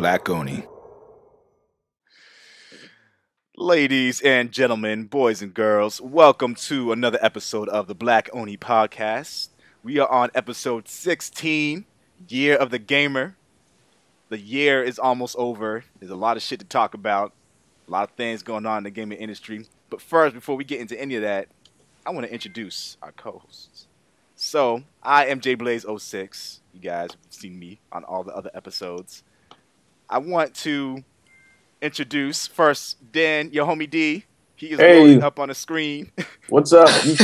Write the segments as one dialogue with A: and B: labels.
A: Black Oni.
B: Ladies and gentlemen, boys and girls, welcome to another episode of the Black Oni podcast. We are on episode 16, Year of the Gamer. The year is almost over. There's a lot of shit to talk about, a lot of things going on in the gaming industry. But first, before we get into any of that, I want to introduce our co-hosts. So, I am JBlaze06. You guys have seen me on all the other episodes. I want to introduce first Dan, your homie D. He is loading up on the screen.
C: What's up? You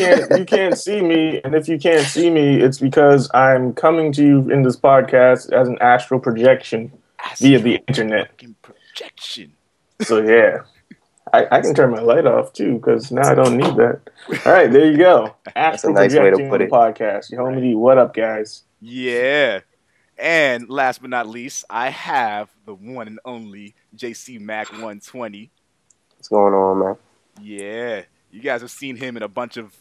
C: can't see me, and if you can't see me, it's because I'm coming to you in this podcast as an astral projection via the internet.
B: Projection.
C: So yeah, I can turn my light off too because now I don't need that. All right, there you go. Astral
D: nice
C: projecting
D: way to put
C: on the
D: it.
C: podcast. Your homie D, what up, guys?
B: Yeah. And last but not least, I have the one and only JC Mac 120.
D: What's going on, man?
B: Yeah. You guys have seen him in a bunch of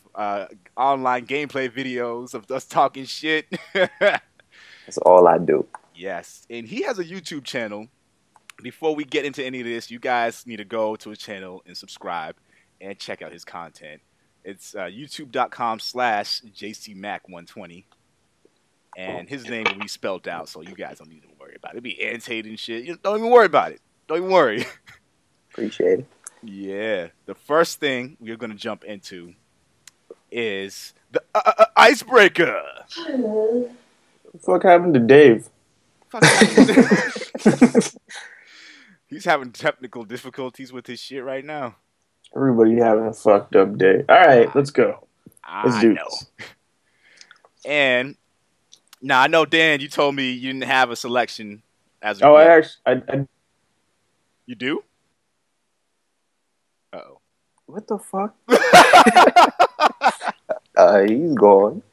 B: online gameplay videos of us talking shit.
D: That's all I do.
B: Yes. And he has a YouTube channel. Before we get into any of this, you guys need to go to his channel and subscribe and check out his content. It's youtube.com/JCMac120. And his name will be spelled out, so you guys don't need to worry about it. It'll be annotated and shit. Don't even worry about it. Don't even worry.
D: Appreciate it.
B: Yeah. The first thing we're going to jump into is the icebreaker.
C: What the fuck happened to Dave?
B: He's having technical difficulties with his shit right now.
C: Everybody having a fucked up day. All right, let's go. Let's do this.
B: And now I know, Dan, you told me you didn't have a selection as a
C: Oh,
B: group.
C: I
B: You do? Uh-oh.
D: What the fuck? He's gone.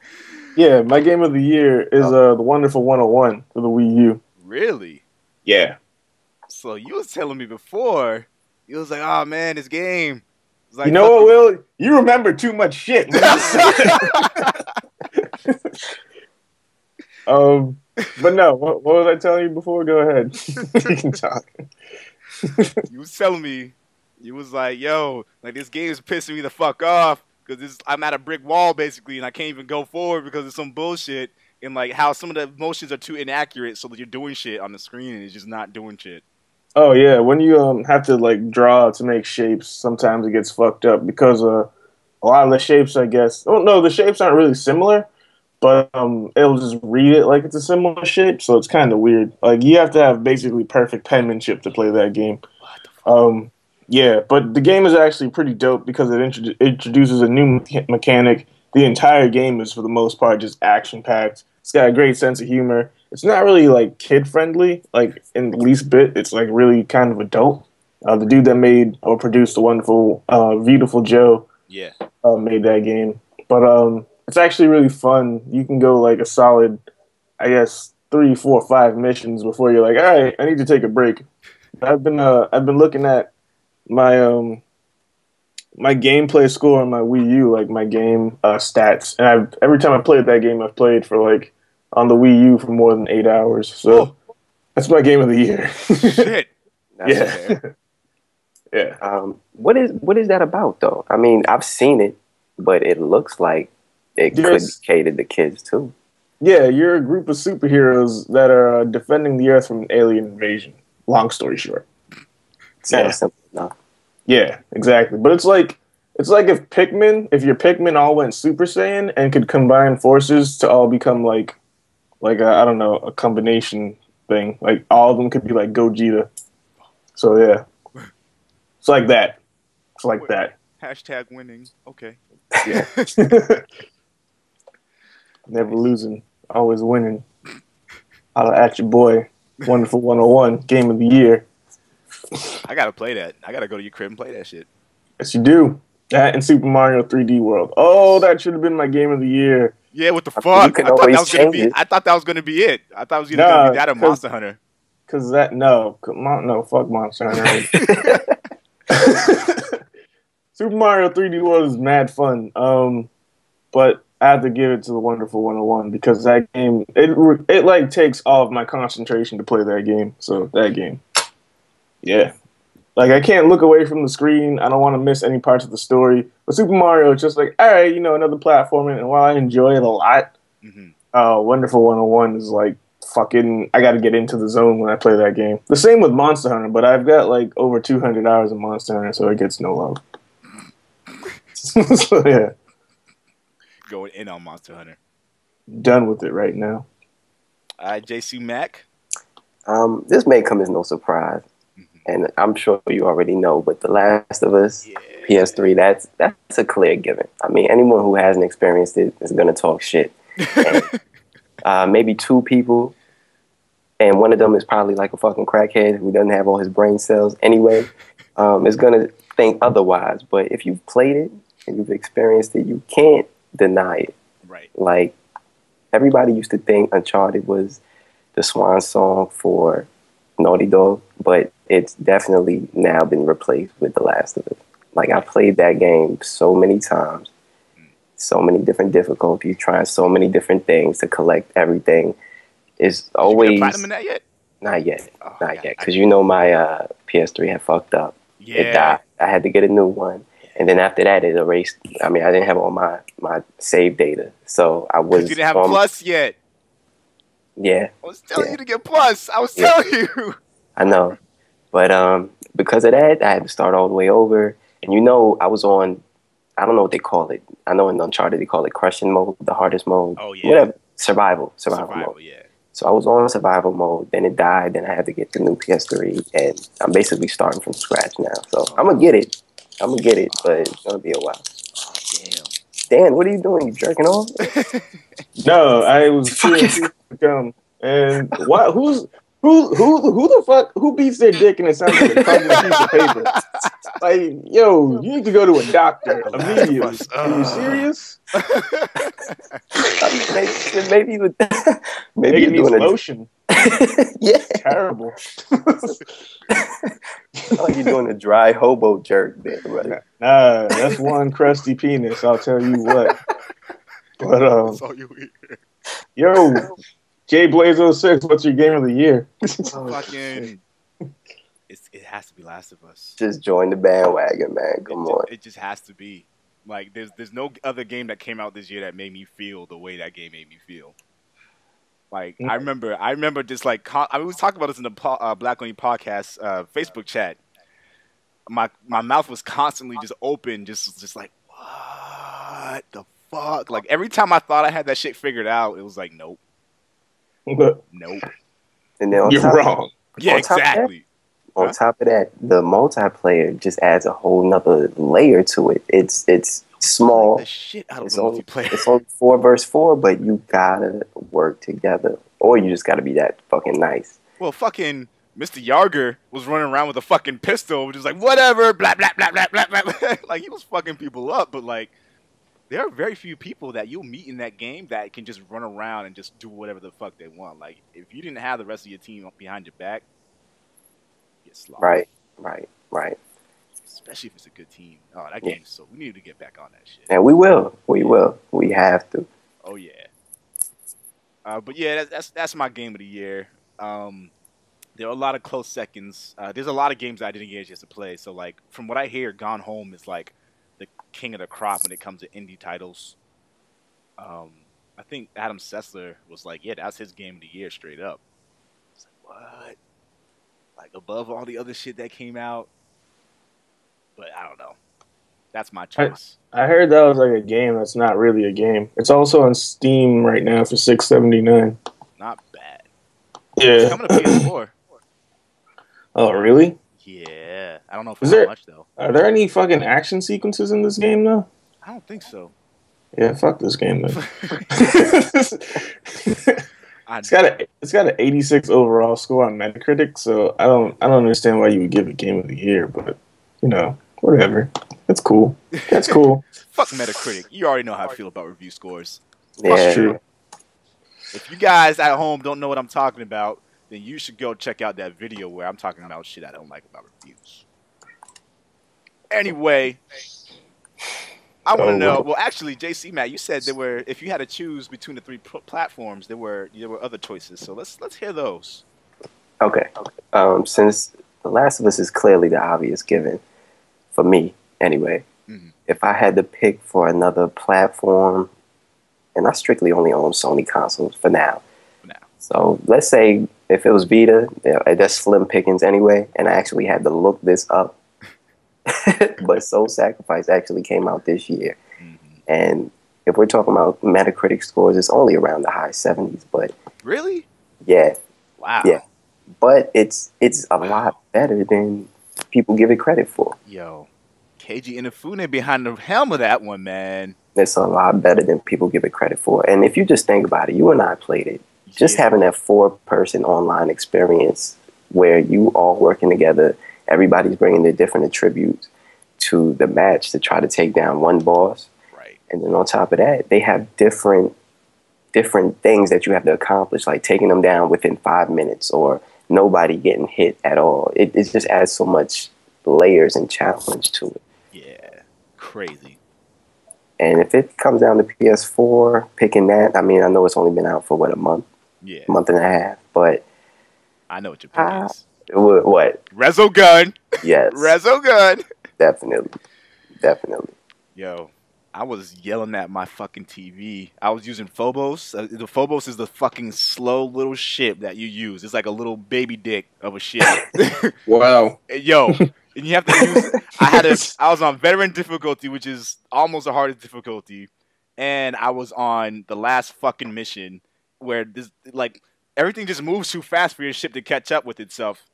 C: Yeah, my game of the year is the Wonderful 101 for the Wii U.
B: Really?
C: Yeah.
B: So you was telling me before, you was like, oh man, this game. It's like,
C: You know what, Will? You remember too much shit. But no, what was I telling you before? Go ahead. You can talk.
B: You was telling me, you was like, yo, like this game is pissing me the fuck off because I'm at a brick wall basically, and I can't even go forward because of some bullshit, and like how some of the motions are too inaccurate, so that you're doing shit on the screen and it's just not doing shit.
C: Oh yeah, when you have to like draw to make shapes, sometimes it gets fucked up because a lot of the shapes, I guess. Oh no, the shapes aren't really similar, but it'll just read it like it's a similar shape, so it's kind of weird. Like you have to have basically perfect penmanship to play that game.
B: What the fuck?
C: Yeah, but the game is actually pretty dope because it introduces a new mechanic. The entire game is, for the most part, just action-packed. It's got a great sense of humor. It's not really, like, kid-friendly, like, in the least bit. It's, like, really kind of adult. The dude that made or produced the wonderful Beautiful Joe made that game. But it's actually really fun. You can go, like, a solid, I guess, 3, 4, 5 missions before you're like, all right, I need to take a break. I've been looking at my my gameplay score on my Wii U, like my game stats, and every time I played that game, I've played for like on the Wii U for more than 8 hours. So that's my game of the year.
B: Shit.
D: That's
C: Yeah.
D: what is that about though? I mean, I've seen it, but it looks like it could be catered to kids too.
C: Yeah, you're a group of superheroes that are defending the Earth from an alien invasion. Long story short.
D: Sounds simple enough.
C: Yeah, exactly. But it's like if your Pikmin all went Super Saiyan and could combine forces to all become like I don't know, a combination thing. Like all of them could be like Gogeta. So yeah, it's like that. It's like that.
B: Hashtag winning. Okay.
C: Yeah. Never losing, always winning. Holla at your boy. Wonderful 101, game of the year.
B: I gotta play that. I gotta go to your crib and play that shit.
C: Yes, you do. That and Super Mario 3D World. Oh, that should have been my game of the year.
B: Yeah, what the fuck?
D: You can always change it.
B: I thought that was gonna be it. I thought it was either gonna be that or Monster Hunter.
C: Cause that no, fuck Monster Hunter. Super Mario 3D World is mad fun. But I have to give it to the Wonderful 101 because that game it like takes all of my concentration to play that game. So that game, yeah. Like I can't look away from the screen. I don't want to miss any parts of the story. But Super Mario is just like, all right, another platformer. And while I enjoy it a lot, Wonderful 101 is like fucking. I got to get into the zone when I play that game. The same with Monster Hunter, but I've got like over 200 hours of Monster Hunter, so it gets no love. So yeah,
B: Going in on Monster Hunter.
C: done with it right now.
B: All right, JC Mac.
D: This may come as no surprise, and I'm sure you already know, but The Last of Us, PS3, that's a clear given. I mean, anyone who hasn't experienced it is going to talk shit. And, maybe two people, and one of them is probably like a fucking crackhead who doesn't have all his brain cells anyway, is going to think otherwise. But if you've played it and you've experienced it, you can't deny it.
B: Right.
D: Like, everybody used to think Uncharted was the swan song for Naughty Dog, but it's definitely now been replaced with The Last of Us. Like, I played that game so many times, so many different difficulties, trying so many different things to collect everything. It's always...
B: Did you get platinum in that yet?
D: Not yet.
B: Oh,
D: not yet. Because my PS3 had fucked up.
B: Yeah.
D: It died. I had to get a new one. And then after that, it erased... I mean, I didn't have all my save data. So I was...
B: You didn't have Plus yet.
D: Yeah.
B: I was telling you to get Plus. I was telling you.
D: I know. But because of that, I had to start all the way over. And I was on... I don't know what they call it. I know in Uncharted they call it crushing mode, the hardest mode.
B: Oh, yeah.
D: Whatever. Survival mode.
B: Yeah.
D: So I was on survival mode. Then it died. Then I had to get the new PS3. And I'm basically starting from scratch now. So I'm going to get it. But it's going to be a while.
B: Damn.
D: Dan, what are you doing? You jerking off?
C: No, I was chewing to come. And why? Who the fuck? Who beats their dick and it sounds like a crumpled piece of paper? Like, yo, you need to go to a doctor immediately. Are you serious?
D: Maybe you're
C: doing lotion.
D: Yeah,
C: terrible.
D: Oh, you're doing a dry hobo jerk there, buddy.
C: Nah, that's one crusty penis. I'll tell you what. But
B: That's all you hear.
C: Yo, Jay Blaze 06, what's your game of the year?
B: Fucking. It has to be Last of Us.
D: Just join the bandwagon, man. Come on.
B: It just has to be. Like, there's no other game that came out this year that made me feel the way that game made me feel. Like, I remember just like, we was talking about this in the Black Only Podcast Facebook chat. My mouth was constantly just open, just like, what the fuck? Like, every time I thought I had that shit figured out, it was like, nope. Nope.
D: And then
C: you're wrong.
B: Yeah, exactly.
D: On top of that, the multiplayer just adds a whole nother layer to it. It's small.
B: The shit out of the multiplayer.
D: It's only 4 versus 4, but you gotta work together, or you just gotta be that fucking nice.
B: Well, fucking Mr. Yarger was running around with a fucking pistol, just like whatever, blah blah blah blah blah blah. Like, he was fucking people up, but like, there are very few people that you'll meet in that game that can just run around and just do whatever the fuck they want. Like, if you didn't have the rest of your team behind your back, you get slaughtered.
D: Right.
B: Especially if it's a good team. Oh, that game is so... We need to get back on that shit.
D: And we will. We have to.
B: Oh, yeah. But yeah, that's my game of the year. There are a lot of close seconds. There's a lot of games I didn't get a chance to play. So, like, from what I hear, Gone Home is, like, the king of the crop when it comes to indie titles. I think Adam Sessler was like, yeah, that's his game of the year straight up. It's like, what? Like, above all the other shit that came out? But I don't know. That's my choice.
C: I heard that was like a game that's not really a game. It's also on Steam right now for $6.79.
B: Not bad.
C: Yeah.
B: It's coming to PS4.
C: Oh, really?
B: Yeah. I don't know for how much, though.
C: Are there any fucking action sequences in this game, though?
B: I don't think so.
C: Yeah, fuck this game, then. It's got an 86 overall score on Metacritic, so I don't understand why you would give it Game of the Year, but whatever. That's cool. That's cool.
B: Fuck Metacritic. You already know how I feel about review scores.
D: Yeah.
C: That's true.
B: If you guys at home don't know what I'm talking about, then you should go check out that video where I'm talking about shit I don't like about reviews. Anyway, I want to know.
D: So
B: Well, actually, JC Matt, you said there were. If you had to choose between the three platforms, there were other choices. So let's hear those.
D: okay. Since The Last of Us is clearly the obvious given for me, anyway.
B: Mm-hmm.
D: If I had to pick for another platform, and I strictly only own Sony consoles for now. So let's say if it was Vita, that's slim pickings anyway, and I actually had to look this up. But Soul Sacrifice actually came out this year.
B: Mm-hmm.
D: And if we're talking about Metacritic scores, it's only around the high 70s. But
B: really?
D: Yeah.
B: Wow.
D: Yeah. But it's a lot better than people give it credit for.
B: Yo, Keiji Inafune behind the helm of that one, man.
D: It's a lot better than people give it credit for. And if you just think about it, you and I played it. Just having that 4-person online experience where you all working together, everybody's bringing their different attributes to the match to try to take down one boss.
B: Right.
D: And then on top of that, they have different things that you have to accomplish, like taking them down within 5 minutes or nobody getting hit at all. It just adds so much layers and challenge to it.
B: Yeah, crazy.
D: And if it comes down to PS4, picking that, I mean, I know it's only been out for, what, a month?
B: Yeah.
D: Month and a half, but...
B: I know what your pick is.
D: What?
B: Resogun.
D: Yes.
B: Resogun.
D: Definitely.
B: Yo, I was yelling at my fucking TV. I was using Phobos. The Phobos is the fucking slow little ship that you use. It's like a little baby dick of a ship.
C: Wow.
B: Yo, and you have to use it. I was on veteran difficulty, which is almost the hardest difficulty, and I was on the last fucking mission where this everything just moves too fast for your ship to catch up with itself.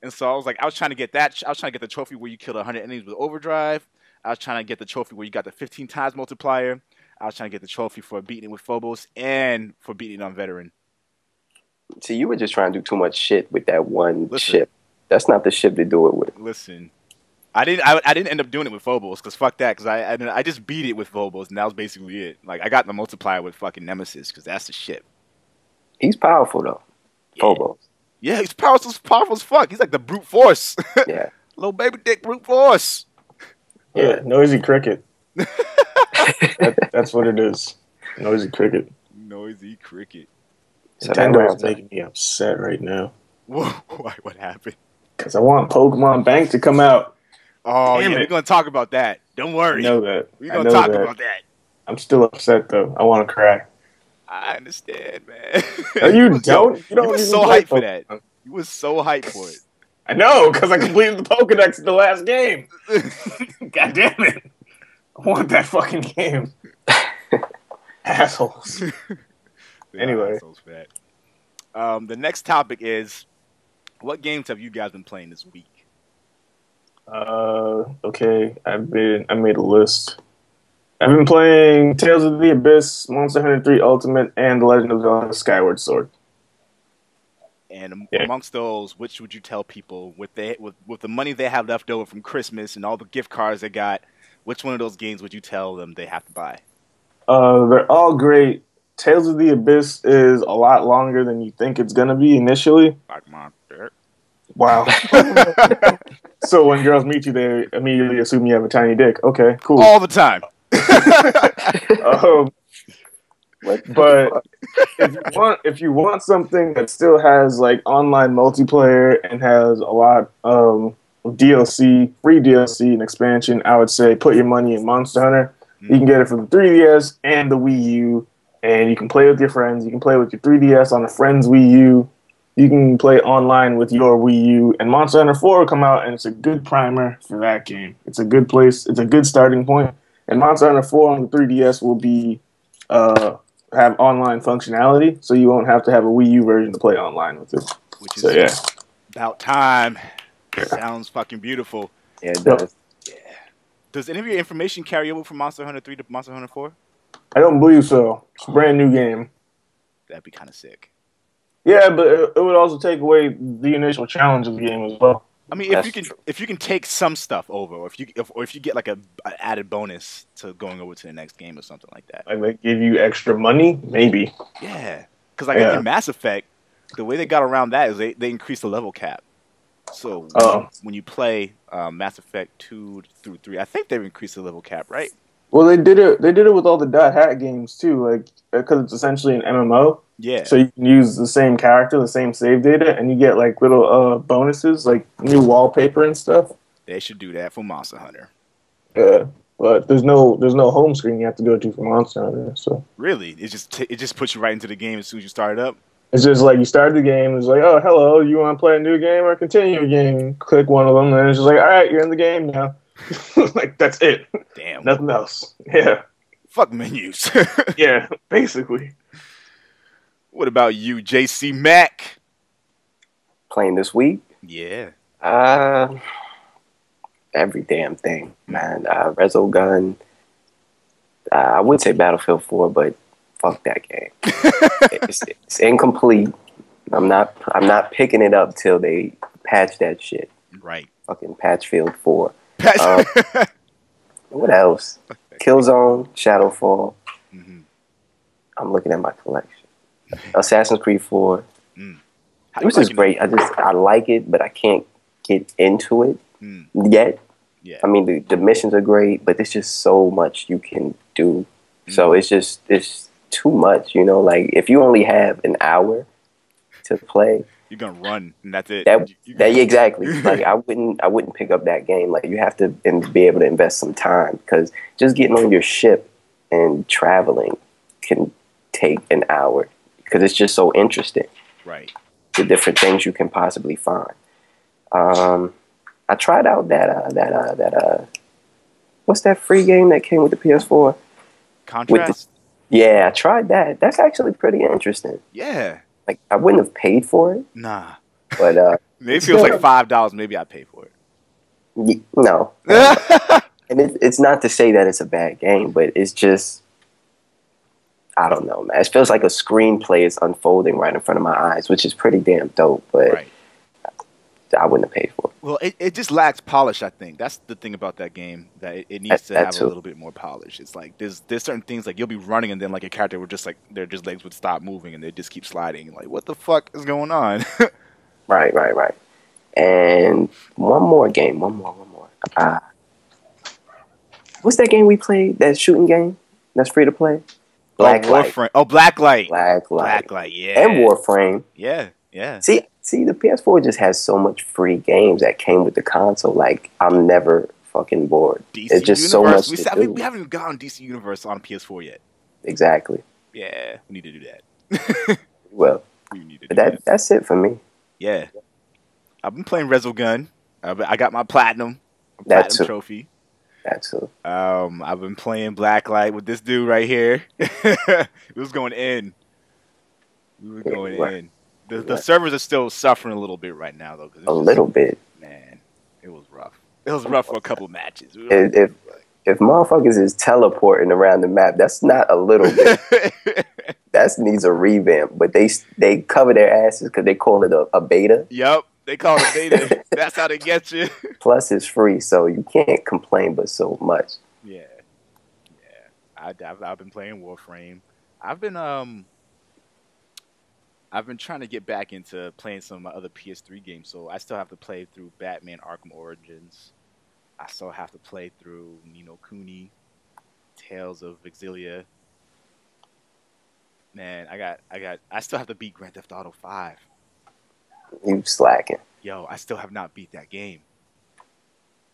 B: And so I was trying to get that. I was trying to get the trophy where you kill 100 enemies with overdrive. I was trying to get the trophy where you got the 15 times multiplier. I was trying to get the trophy for beating it with Phobos and for beating it on veteran.
D: See, you were just trying to do too much shit with that one ship. That's not the ship to do it with.
B: Listen, I didn't end up doing it with Phobos because fuck that. Because I just beat it with Phobos and that was basically it. Like I got the multiplier with fucking Nemesis because that's the shit.
D: He's powerful though,
B: yeah.
D: Phobos.
B: Yeah, he's powerful as fuck. He's like the brute force.
D: Yeah,
B: little baby dick brute force.
C: Yeah, noisy cricket. That's what it is. Noisy cricket.
B: Noisy cricket.
D: So
C: Nintendo's making me upset right now.
B: Whoa, what happened?
C: Because I want Pokemon Bank to come out.
B: Oh, yeah, we're going to talk about that. Don't worry.
C: I know that.
B: We're going to talk about that.
C: I'm still upset, though. I want to cry.
B: I understand, man.
C: No, you don't. You
B: were so hyped for that. You were so hyped for it.
C: I know, because I completed the Pokedex in the last game. God damn it. I want that fucking game. Assholes. Anyway.
B: Assholes for that. The next topic is, what games have you guys been playing this week?
C: Okay. I made a list. I've been playing Tales of the Abyss, Monster Hunter 3 Ultimate, and The Legend of Zelda Skyward Sword.
B: And amongst those, which would you tell people with the money they have left over from Christmas and all the gift cards they got, which one of those games would you tell them they have to buy? They're
C: all great. Tales of the Abyss is a lot longer than you think it's going to be initially.
B: Like my dick.
C: Wow. So when girls meet you, they immediately assume you have a tiny dick. Okay, cool.
B: All the time.
C: But if you want something that still has like online multiplayer and has a lot of DLC, free DLC and expansion, I would say put your money in Monster Hunter. You can get it for the 3DS and the Wii U, and you can play with your friends. You can play with your 3DS on a friend's Wii U. You can play online with your Wii U, and Monster Hunter 4 will come out, and it's a good primer for that game. It's a good place. It's a good starting point. And Monster Hunter 4 on the 3DS will be have online functionality, so you won't have to have a Wii U version to play online with it.
B: Which is about time. Yeah. Sounds fucking beautiful.
D: Yeah, it does.
B: Yeah. Does any of your information carry over from Monster Hunter 3 to Monster Hunter 4?
C: I don't believe so. It's a brand new game.
B: That'd be kind of sick.
C: Yeah, but it would also take away the initial challenge of the game as well.
B: I mean, if you can take some stuff over, or if you get like an added bonus to going over to the next game or something like that.
C: Like they give you extra money, maybe.
B: Yeah, because like in Mass Effect, the way they got around that is they increased the level cap. So when you play Mass Effect 2 through 3, I think they've increased the level cap, right?
C: Well, they did it. They did it with all the dot hat games too, like because it's essentially an MMO.
B: Yeah.
C: So you can use the same character, the same save data, and you get like little bonuses, like new wallpaper and stuff.
B: They should do that for Monster Hunter.
C: But there's no home screen you have to go to for Monster Hunter. So
B: really, it just puts you right into the game as soon as you start it up.
C: It's just like you start the game. It's like, oh, hello, you want to play a new game or continue a game? Click one of them, and it's just like, all right, you're in the game now. Like that's it.
B: Damn.
C: Nothing else. Yeah.
B: Fuck menus.
C: Yeah, basically.
B: What about you, JC Mack?
D: Playing this week?
B: Yeah.
D: Every damn thing, man. Resogun. I would say Battlefield 4, but fuck that game. It's incomplete. I'm not picking it up till they patch that shit.
B: Right.
D: Fucking Patchfield 4. What else? Killzone, Shadowfall.
B: Mm-hmm.
D: I'm looking at my collection. Assassin's Creed 4. Which is great. I like it, but I can't get into it yet.
B: Yeah.
D: I mean, the missions are great, but there's just so much you can do. So it's too much, you know? Like, if you only have an hour to play,
B: you're gonna run, and that's it.
D: Exactly. Like, I wouldn't pick up that game. Like, you have to be able to invest some time, because just getting on your ship and traveling can take an hour, because it's just so interesting.
B: Right.
D: The different things you can possibly find. I tried out that what's that free game that came with the PS4?
B: Contrast?
D: Yeah, I tried that. That's actually pretty interesting.
B: Yeah.
D: Like, I wouldn't have paid for it.
B: Nah.
D: But
B: maybe it feels like $5. Maybe I'd pay for it.
D: No. And it's not to say that it's a bad game, but it's just, I don't know, man. It feels like a screenplay is unfolding right in front of my eyes, which is pretty damn dope, but
B: right.
D: I wouldn't have paid for it.
B: Well, it just lacks polish, I think. That's the thing about that game, that it needs to have a little bit more polish. It's like there's certain things, like you'll be running and then like a character would just like their legs would stop moving and they just keep sliding. Like, what the fuck is going on?
D: Right. And one more. What's that game we played? That shooting game that's free to play?
B: Blacklight. Oh, Blacklight.
D: Blacklight,
B: yeah.
D: And Warframe.
B: Yeah.
D: See, the PS4 just has so much free games that came with the console. Like, I'm never fucking bored.
B: DC
D: it's just
B: Universe.
D: so much
B: We haven't gotten DC Universe on PS4 yet.
D: Exactly.
B: Yeah, we need to do that.
D: Well,
B: we need to do that.
D: That's it for me.
B: Yeah. I've been playing Resogun. I got my platinum trophy.
D: That's too.
B: I've been playing Blacklight with this dude right here. It was going in. We were going in. The servers are still suffering a little bit right now, though.
D: A little bit.
B: Man, it was rough. It was rough for a couple matches.
D: If motherfuckers is teleporting around the map, that's not a little bit. That needs a revamp. But they cover their asses because they call it a beta.
B: Yep, they call it beta. That's how they get you.
D: Plus, it's free, so you can't complain but so much.
B: Yeah. I've been playing Warframe. I've been trying to get back into playing some of my other PS3 games, so I still have to play through Batman Arkham Origins. I still have to play through Ni no Kuni, Tales of Exilia. Man, I still have to beat Grand Theft Auto 5.
D: You slacking.
B: Yo, I still have not beat that game.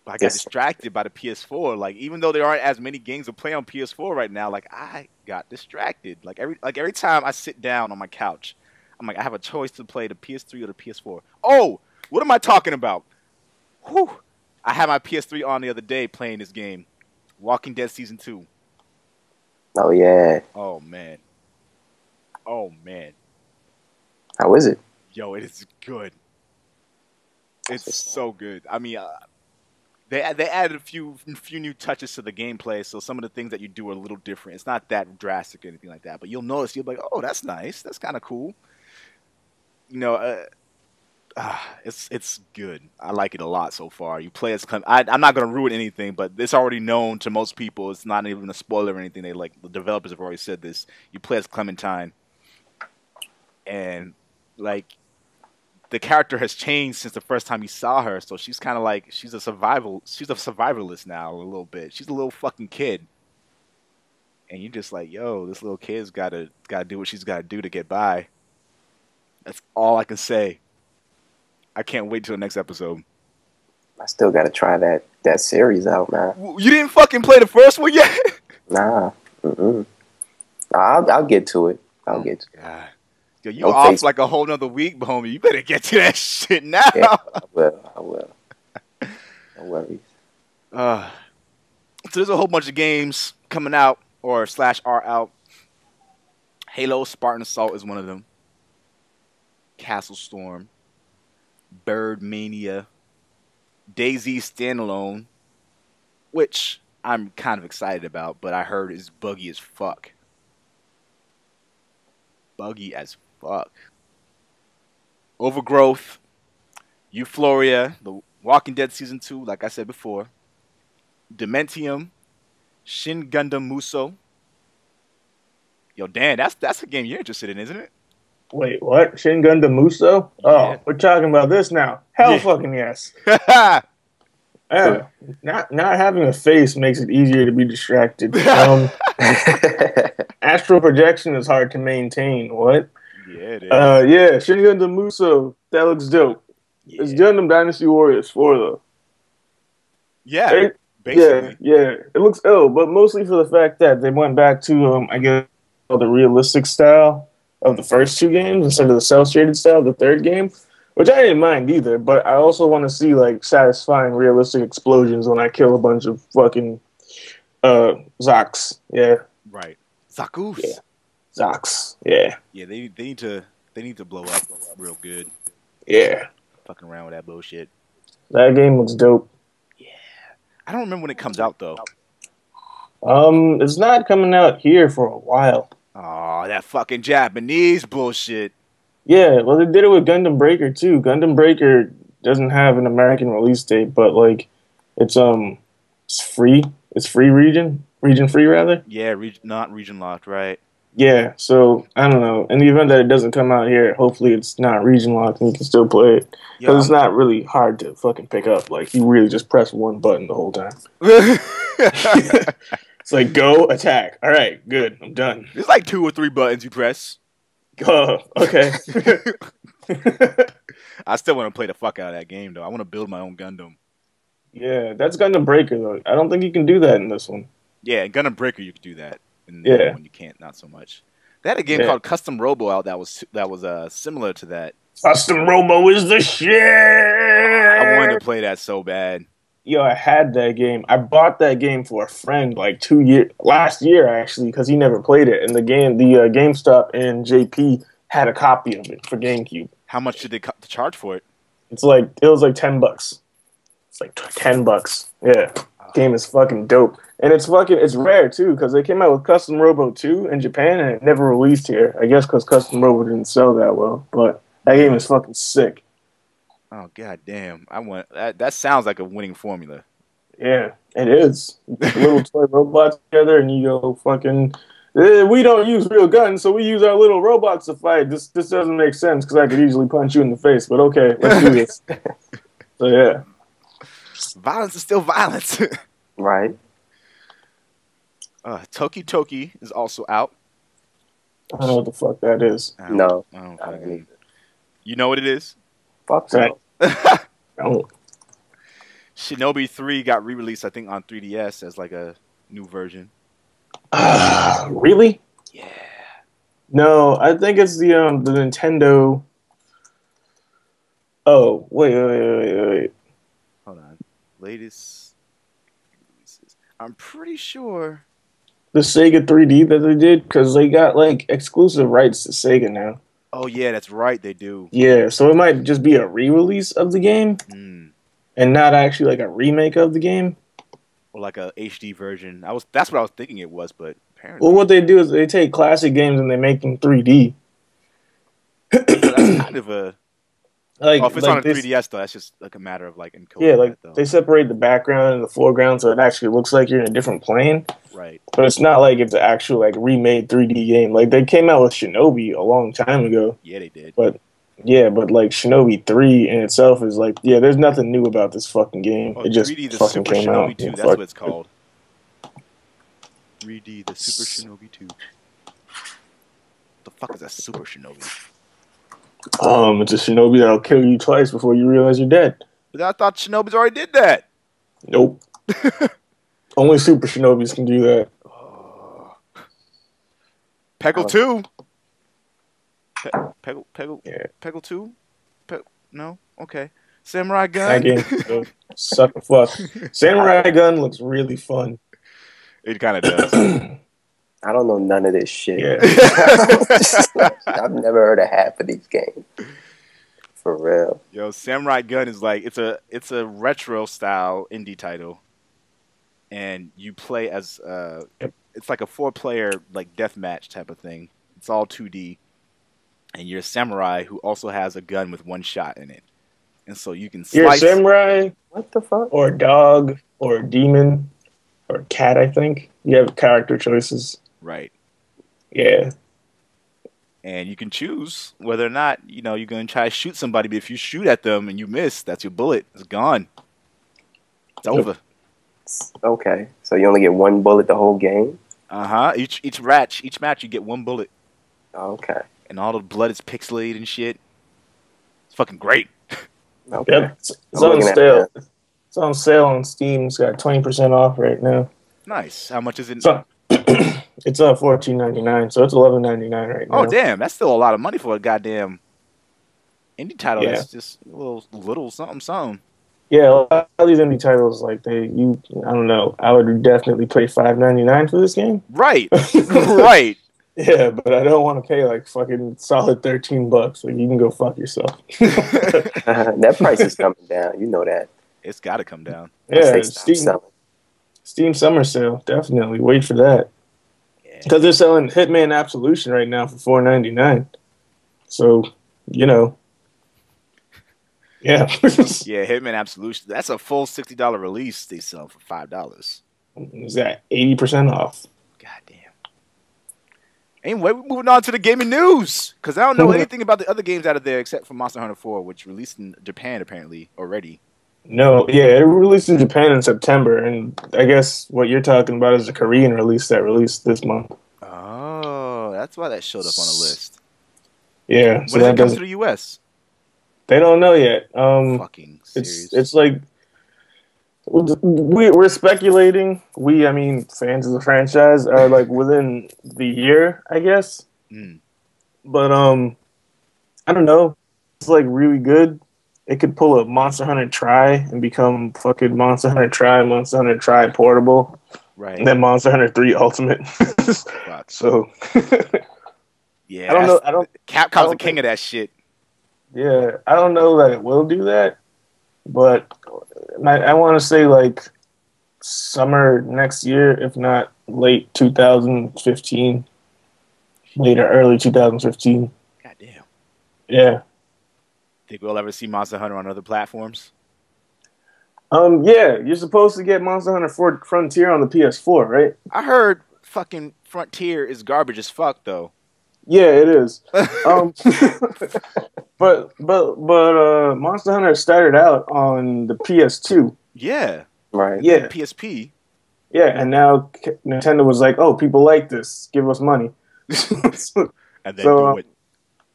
B: But I got distracted by the PS4. Like, even though there aren't as many games to play on PS4 right now, like, I got distracted. Like every time I sit down on my couch, I'm like, I have a choice to play the PS3 or the PS4. Oh, what am I talking about? Whew. I had my PS3 on the other day playing this game, Walking Dead Season 2.
D: Oh, yeah.
B: Oh, man.
D: How is it?
B: Yo, it is good. It's so good. I mean, they added a few new touches to the gameplay, so some of the things that you do are a little different. It's not that drastic or anything like that, but you'll notice, you'll be like, oh, that's nice. That's kind of cool. You know, it's good. I like it a lot so far. You play as I'm not going to ruin anything, but it's already known to most people. It's not even a spoiler or anything. The developers have already said this. You play as Clementine, and like the character has changed since the first time you saw her. So she's kind of like she's a survivalist now a little bit. She's a little fucking kid. and you're just like, yo, this little kid's gotta do what she's gotta do to get by. That's all I can say. I can't wait till the next episode.
D: I still gotta try that series out, man.
B: You didn't fucking play the first one yet?
D: Nah. I'll get to it. I'll get to it.
B: God. Yo, you off like a whole nother week, homie. You better get to that shit now.
D: Yeah, I will. No worries.
B: So there's a whole bunch of games coming out or / are out. Halo Spartan Assault is one of them. Castle Storm. Bird Mania. DayZ Standalone, which I'm kind of excited about, but I heard is buggy as fuck. Buggy as fuck. Overgrowth, Euphoria, The Walking Dead Season 2, like I said before. Dementium, Shin Gundam Muso. Yo, Dan, that's a game you're interested in, isn't it?
C: Wait, what? Shin Gundam Muso?
B: Yeah.
C: Oh, we're talking about this now. Hell fucking yes. Yeah, not having a face makes it easier to be distracted. Astral projection is hard to maintain. What?
B: Yeah, it is.
C: Yeah, Shin Gundam Muso. That looks dope.
B: Yeah.
C: It's Gundam Dynasty Warriors 4 though.
B: Yeah, basically.
C: Yeah. It looks ill, but mostly for the fact that they went back to I guess the realistic style of the first two games instead of the cel-shaded style of the third game. Which I didn't mind either, but I also want to see like satisfying, realistic explosions when I kill a bunch of fucking Zocs. Yeah.
B: Right. Zakus.
C: Yeah. Zocs. Yeah.
B: Yeah, they need to blow up real good.
C: Yeah.
B: Fucking around with that bullshit.
C: That game looks dope.
B: Yeah. I don't remember when it comes out though.
C: It's not coming out here for a while.
B: Oh, that fucking Japanese bullshit.
C: Yeah, well, they did it with Gundam Breaker too. Gundam Breaker doesn't have an American release date, but like, it's free. It's free region free rather.
B: Yeah, not region locked, right?
C: Yeah, so I don't know. In the event that it doesn't come out here, hopefully it's not region locked and you can still play it because it's not really hard to fucking pick up. Like you really just press one button the whole time. It's like go attack. All right, good. I'm done.
B: There's like 2 or 3 buttons you press.
C: Oh, okay.
B: I still want to play the fuck out of that game, though. I want to build my own Gundam.
C: Yeah, that's Gundam Breaker, though. I don't think you can do that in this one.
B: Yeah, in Gundam Breaker you can do that. In the other one you can't, not so much. They had a game called Custom Robo out that was similar to that.
C: Custom Robo is the shit!
B: I wanted to play that so bad.
C: Yo, I had that game. I bought that game for a friend like last year actually, because he never played it. And the GameStop in JP had a copy of it for GameCube.
B: How much did they charge for it?
C: It was like $10. It's like $10. Yeah, game is fucking dope, and it's rare too because they came out with Custom Robo 2 in Japan and it never released here. I guess because Custom Robo didn't sell that well, but that game is fucking sick.
B: Oh god damn! I want that. That sounds like a winning formula.
C: Yeah, it is. You put little toy robots together, and you go fucking. We don't use real guns, so we use our little robots to fight. This doesn't make sense because I could easily punch you in the face. But okay, let's do this. So yeah,
B: violence is still violence.
D: Right.
B: Toki Toki is also out.
C: I don't know what the fuck that is.
D: No.
B: I don't fucking. You know what it is?
D: Fuck so.
C: Oh.
B: Shinobi 3 got re-released, I think, on 3DS as like a new version.
C: Really?
B: Yeah.
C: No, I think it's the Nintendo. Oh, wait.
B: Hold on. Latest releases. I'm pretty sure.
C: The Sega 3D that they did, because they got like exclusive rights to Sega now.
B: Oh yeah, that's right, they do.
C: Yeah, so it might just be a re-release of the game, and not actually like a remake of the game.
B: Or like a HD version. That's what I was thinking it was, but apparently.
C: Well, what they do is they take classic games and they make them 3D.
B: So that's kind of a.
C: Like,
B: if it's on a 3DS though, that's just like a matter of like encoding.
C: Yeah, like
B: that,
C: they separate the background and the foreground so it actually looks like you're in a different plane.
B: Right.
C: But it's not like it's an actual like remade 3D game. Like they came out with Shinobi a long time ago.
B: Yeah, they did.
C: But like Shinobi 3 in itself is like, yeah, there's nothing new about this fucking game.
B: Oh,
C: it just
B: 3D, the
C: fucking
B: Super
C: came
B: Shinobi
C: out.
B: 2, that's what it's called. 3D, the Super Shinobi 2. The fuck is that Super Shinobi?
C: It's a shinobi that'll kill you twice before you realize you're dead.
B: But I thought Shinobis already did that.
C: Nope. Only super shinobis can do that.
B: Peggle 2. Peggle
C: Yeah.
B: 2? No? Okay. Samurai
C: That
B: Gun?
C: game suck a fuck. Samurai Gun looks really fun.
B: It kind of does.
D: I don't know none of this shit.
C: Yeah.
D: I've never heard of half of these games. For real.
B: Yo, Samurai Gun is like it's a retro style indie title, and you play as it's like a 4-player like deathmatch type of thing. It's all 2D, and you're a samurai who also has a gun with one shot in it, and so you can
C: You're a
B: slice.
C: samurai,
D: What the fuck?
C: or a dog, or a demon, or a cat, I think. You have character choices.
B: Right.
C: Yeah.
B: And you can choose whether or not, you're going to try to shoot somebody. But if you shoot at them and you miss, that's your bullet. It's gone. It's over.
D: Okay. So you only get one bullet the whole game?
B: Uh-huh. Each match, you get one bullet.
D: Okay.
B: And all the blood is pixelated and shit. It's fucking great.
D: Okay.
C: Yep. It's
D: I'm
C: on
D: looking at
C: sale.
D: that.
C: It's on sale on Steam. It's got 20% off right now.
B: Nice. How much is it?
C: It's $14.99, so it's $11.99 right now.
B: Oh, damn. That's still a lot of money for a goddamn indie title.
C: Yeah.
B: That's just a little something.
C: Yeah, a lot of these indie titles, like I don't know. I would definitely pay $5.99 for this game.
B: Right. Right.
C: Yeah, but I don't want to pay like fucking solid $13. Like you can go fuck yourself.
D: That price is coming down. You know that.
B: It's got to come down.
C: Yeah,
D: Once they stop selling.
C: Steam Summer Sale. Definitely wait for that. Because they're selling Hitman Absolution right now for $4.99. So, yeah.
B: Yeah, Hitman Absolution. That's a full $60 release they sell for $5.
C: Is that 80% off?
B: Goddamn. Anyway, we're moving on to the gaming news. Because I don't know anything about the other games out of there except for Monster Hunter 4, which released in Japan apparently already.
C: No, yeah, it released in Japan in September, and I guess what you're talking about is a Korean release that released this month.
B: Oh, that's why that showed up on the list.
C: Yeah,
B: When
C: so
B: does
C: that
B: it come
C: doesn't.
B: to the U.S.?
C: They don't know yet.
B: Fucking serious.
C: It's like we're speculating. I mean, fans of the franchise are like within the year, I guess. But I don't know. It's like really good. It could pull a Monster Hunter Tri and become fucking Monster Hunter Tri Portable,
B: right?
C: And then Monster Hunter 3 Ultimate. So
B: yeah,
C: I don't.
B: Capcom's the king of that shit.
C: Yeah, I don't know that it will do that, but I want to say like summer next year, if not late 2015, later early 2015.
B: Goddamn.
C: Yeah.
B: Think we'll ever see Monster Hunter on other platforms?
C: Yeah, you're supposed to get Monster Hunter Frontier on the PS4, right?
B: I heard fucking Frontier is garbage as fuck, though.
C: Yeah, it is. But Monster Hunter started out on the PS2.
B: Yeah.
D: Right.
C: Yeah.
B: PSP.
C: Yeah, and now Nintendo was like, "Oh, people like this. Give us money."
B: And then do it.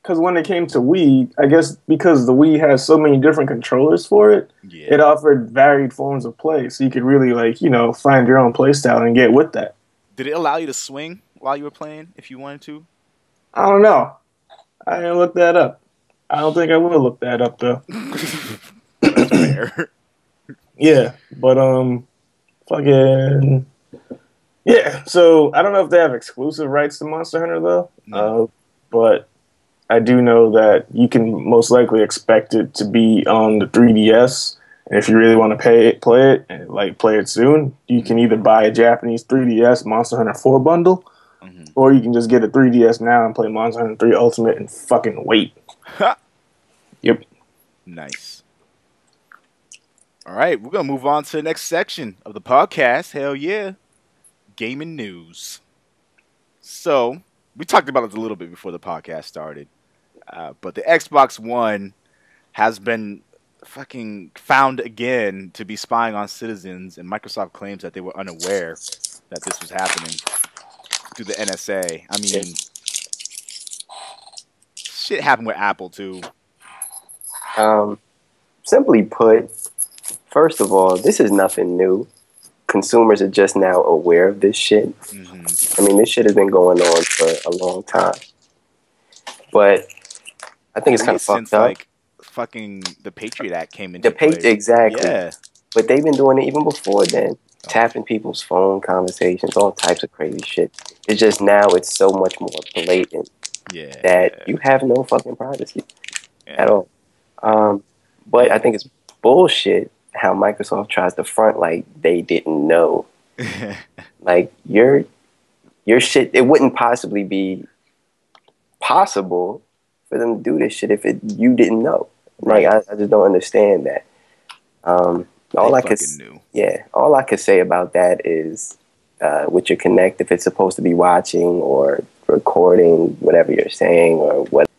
C: Because when it came to Wii, I guess because the Wii has so many different controllers for it, it offered varied forms of play. So you could really, find your own play style and get with that.
B: Did it allow you to swing while you were playing if you wanted to?
C: I don't know. I didn't look that up. I don't think I will look that up, though.
B: Fair.
C: Yeah, but, fucking... Yeah, so I don't know if they have exclusive rights to Monster Hunter, though.
B: No.
C: But I do know that you can most likely expect it to be on the 3DS. And if you really want to play it, and play it soon, you can either buy a Japanese 3DS Monster Hunter 4 bundle, or you can just get a 3DS now and play Monster Hunter 3 Ultimate and fucking wait. Yep.
B: Nice. All right, we're going to move on to the next section of the podcast. Hell yeah. Gaming news. So, we talked about it a little bit before the podcast started. But the Xbox One has been fucking found again to be spying on citizens, and Microsoft claims that they were unaware. that this was happening through the NSA. I mean, shit happened with Apple too.
D: Simply put, first of all, this is nothing new. Consumers are just now aware of this shit. I mean, this shit has been going on for a long time. But I think it's kind of fucked up.
B: Like fucking the Patriot Act came into play.
D: Exactly.
B: Yeah.
D: But they've been doing it even before then. Tapping people's phone conversations, all types of crazy shit. It's just now it's so much more blatant that you have no fucking privacy at all. But I think it's bullshit how Microsoft tries to front like they didn't know. Like your shit, it wouldn't possibly be possible for them to do this shit if you didn't know. Like I just don't understand that. All I could say about that is with your Connect, if it's supposed to be watching or recording whatever you're saying or what,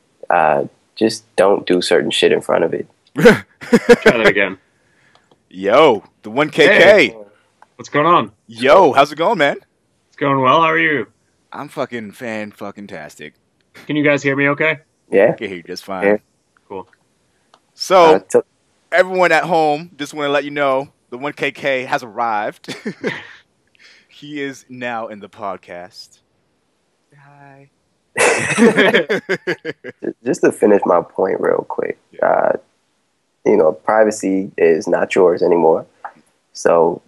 D: just don't do certain shit in front of it.
A: Try that again.
B: Yo, the 1KK.
A: Hey, what's going on?
B: Yo, how's it going, man?
A: It's going well. How are you?
B: I'm fucking fan-fucking-tastic.
A: Can you guys hear me okay?
D: Yeah.
B: I can hear you just fine.
D: Yeah.
A: Cool.
B: So, everyone at home, just want to let you know, the 1KK has arrived. He is now in the podcast. Hi.
D: Just to finish my point real quick, privacy is not yours anymore. So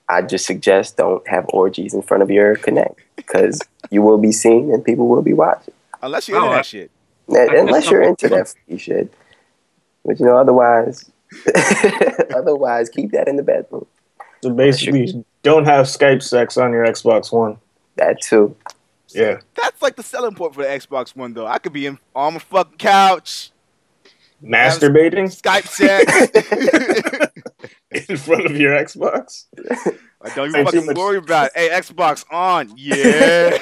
D: I just suggest don't have orgies in front of your Connect because you will be seen and people will be watching.
B: Unless you're into that shit.
D: Unless you're into that freaky shit. But otherwise, keep that in the bedroom.
C: So basically, don't have Skype sex on your Xbox One.
D: That too.
C: Yeah.
B: That's like the selling point for the Xbox One, though. I could be on my fucking couch.
C: Masturbating?
B: Skype sex.
C: In front of your Xbox?
B: Like, don't you fucking worry about it. Hey, Xbox on. Yeah.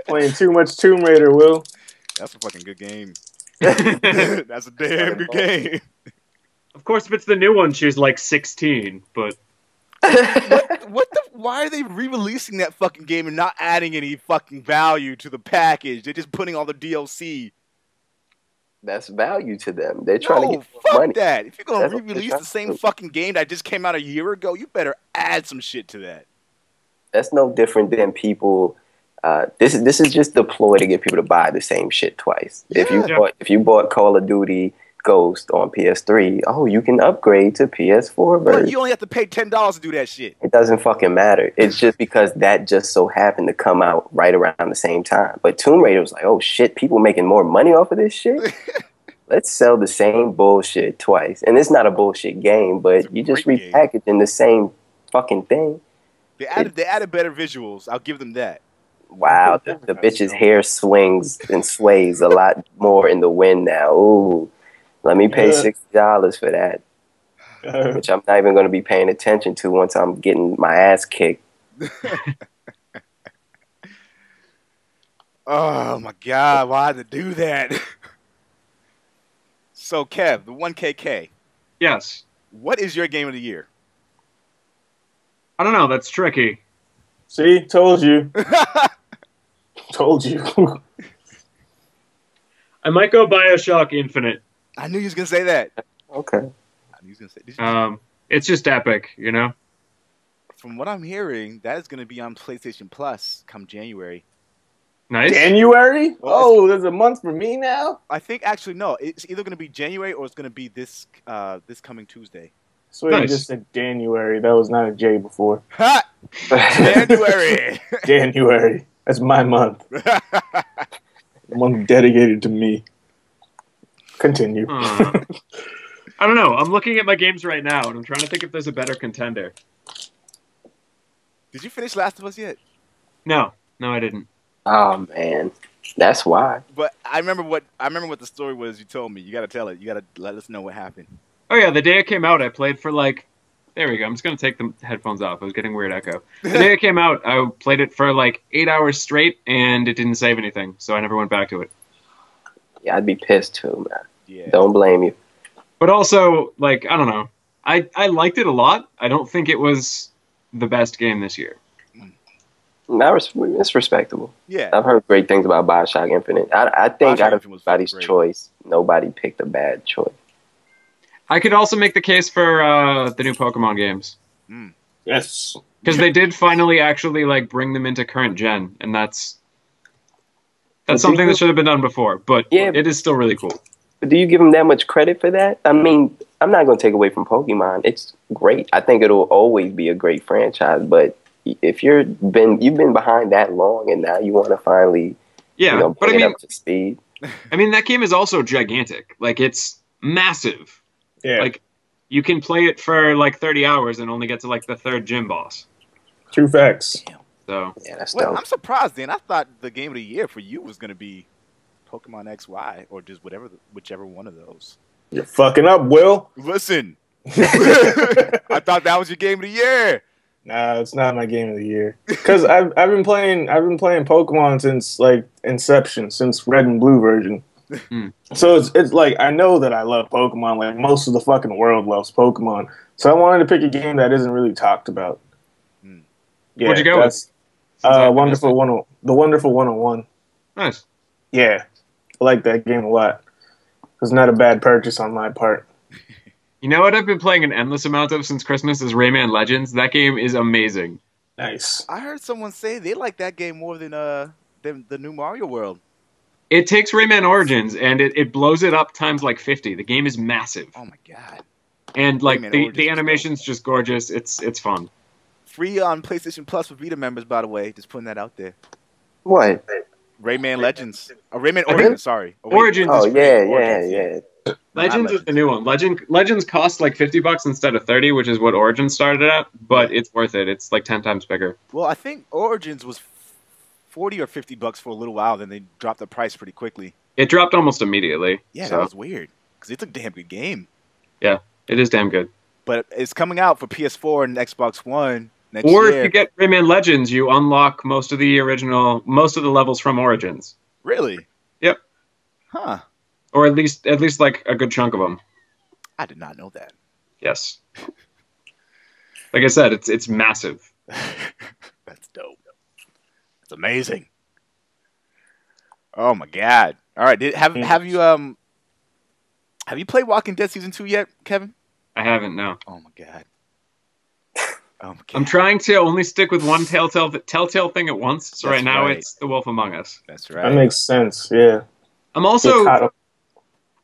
C: Playing too much Tomb Raider, Will.
B: That's a fucking good game. That's a damn good game.
A: Of course, if it's the new one, she's like 16, but...
B: Why are they re-releasing that fucking game and not adding any fucking value to the package? They're just putting all the DLC.
D: That's value to them. They're trying to get
B: fuck
D: money.
B: That. If you're going to re-release the same fucking game that just came out a year ago, you better add some shit to that.
D: That's no different than people... This is just the ploy to get people to buy the same shit twice. Yeah. If you bought Call of Duty Ghost on PS3, you can upgrade to PS4 version.
B: But you only have to pay $10 to do that shit.
D: It doesn't fucking matter. It's just because that just so happened to come out right around the same time. But Tomb Raider was like, oh shit, people making more money off of this shit? Let's sell the same bullshit twice. And it's not a bullshit game, but you just repackaging the same fucking thing.
B: They added better visuals. I'll give them that.
D: Wow, the bitch's hair swings and sways a lot more in the wind now. Ooh, let me pay $60 for that, which I'm not even going to be paying attention to once I'm getting my ass kicked.
B: Oh my God, why did they do that? So, Kev, the 1KK.
A: Yes.
B: What is your game of the year?
A: I don't know. That's tricky.
C: See? Told you. Told you.
A: I might go BioShock Infinite.
B: I knew you was going to say that.
D: Okay.
B: I knew you was going to say
A: it's just epic,
B: From what I'm hearing, that is going to be on PlayStation Plus come January.
A: Nice.
C: January? Oh, there's a month for me now?
B: I think, actually, no. It's either going to be January or it's going to be this coming Tuesday.
C: So you just said January. That was not a J before.
B: Ha! January!
C: January. That's my month. The month dedicated to me. Continue.
A: I don't know. I'm looking at my games right now, and I'm trying to think if there's a better contender.
B: Did you finish Last of Us yet?
A: No, I didn't.
D: Oh man, that's why.
B: But I remember what the story was. You told me. You got to tell it. You got to let us know what happened.
A: Oh yeah, the day it came out, I played for there we go. I'm just gonna take the headphones off. I was getting weird echo. The day it came out, I played it for 8 hours straight, and it didn't save anything, so I never went back to it.
D: Yeah, I'd be pissed too, man.
B: Yeah.
D: Don't blame you.
A: But also, I don't know. I liked it a lot. I don't think it was the best game this year.
D: It's respectable.
B: Yeah.
D: I've heard great things about Bioshock Infinite. I think
B: Bioshock
D: out of
B: Infinite was
D: everybody's
B: great.
D: choice, nobody picked a bad choice.
A: I could also make the case for the new Pokemon games.
C: Yes.
A: Because they did finally actually like bring them into current gen, and that's something that should have been done before, but
D: Yeah.
A: it is still really cool.
D: But do you give them that much credit for that? I mean, I'm not going to take away from Pokemon. It's great. I think it'll always be a great franchise. But if you've been behind that long, and now you want to finally,
A: Yeah, but I
D: bring it
A: mean,
D: up to speed.
A: I mean that game is also gigantic. Like it's massive.
C: Yeah.
A: Like you can play it for like 30 hours and only get to like the third gym boss.
C: True facts.
A: So
D: Yeah, that's
B: Well,
D: dope.
B: I'm surprised, Dan. I thought the game of the year for you was going to be Pokemon XY or just whichever one of those.
C: You're fucking up, Will.
B: Listen, I thought that was your game of the year.
C: Nah, it's not my game of the year. Because I've been playing Pokemon since like inception, since Red and Blue version. So it's like I know that I love Pokemon. Like most of the fucking world loves Pokemon. So I wanted to pick a game that isn't really talked about. Yeah,
A: What'd you go with?
C: The Wonderful 101.
A: nice.
C: Yeah, I like that game a lot. It was not a bad purchase on my part.
A: You know what I've been playing an endless amount of since Christmas is Rayman Legends. That game is amazing.
C: Nice.
B: I heard someone say they like that game more than the new Mario World.
A: It takes Rayman Origins and it blows it up times like 50. The game is massive.
B: Oh my god!
A: And like
B: Rayman
A: the
B: Origins
A: animation's just gorgeous. It's fun.
B: Free on PlayStation Plus for Vita members, by the way. Just putting that out there.
D: What?
B: Rayman Legends. Rayman Origins, sorry. Oh, wait.
A: Origins
D: Oh
A: is free.
D: yeah.
A: Legends is the new one. Legends costs like $50 instead of 30, which is what Origins started at, but it's worth it. It's like 10 times bigger.
B: Well, I think Origins was 40 or $50 for a little while, then they dropped the price pretty quickly.
A: It dropped almost immediately.
B: Yeah,
A: so.
B: that was weird because it's a damn good game.
A: Yeah, it is damn good.
B: But it's coming out for PS4 and Xbox One next
A: Or
B: year.
A: if you get Rayman Legends, you unlock most of the levels from Origins.
B: Really?
A: Yep.
B: Huh.
A: Or at least like a good chunk of them.
B: I did not know that.
A: Yes. Like I said, it's massive.
B: That's dope. That's amazing. Oh my god! All right, have you played Walking Dead season 2 yet, Kevin?
A: I haven't, no.
B: Oh my god! Oh my god!
A: I'm trying to only stick with one Telltale thing at once. So
B: That's
A: right now
B: right.
A: it's The Wolf Among Us.
B: That's right.
C: That makes sense. Yeah.
A: I'm also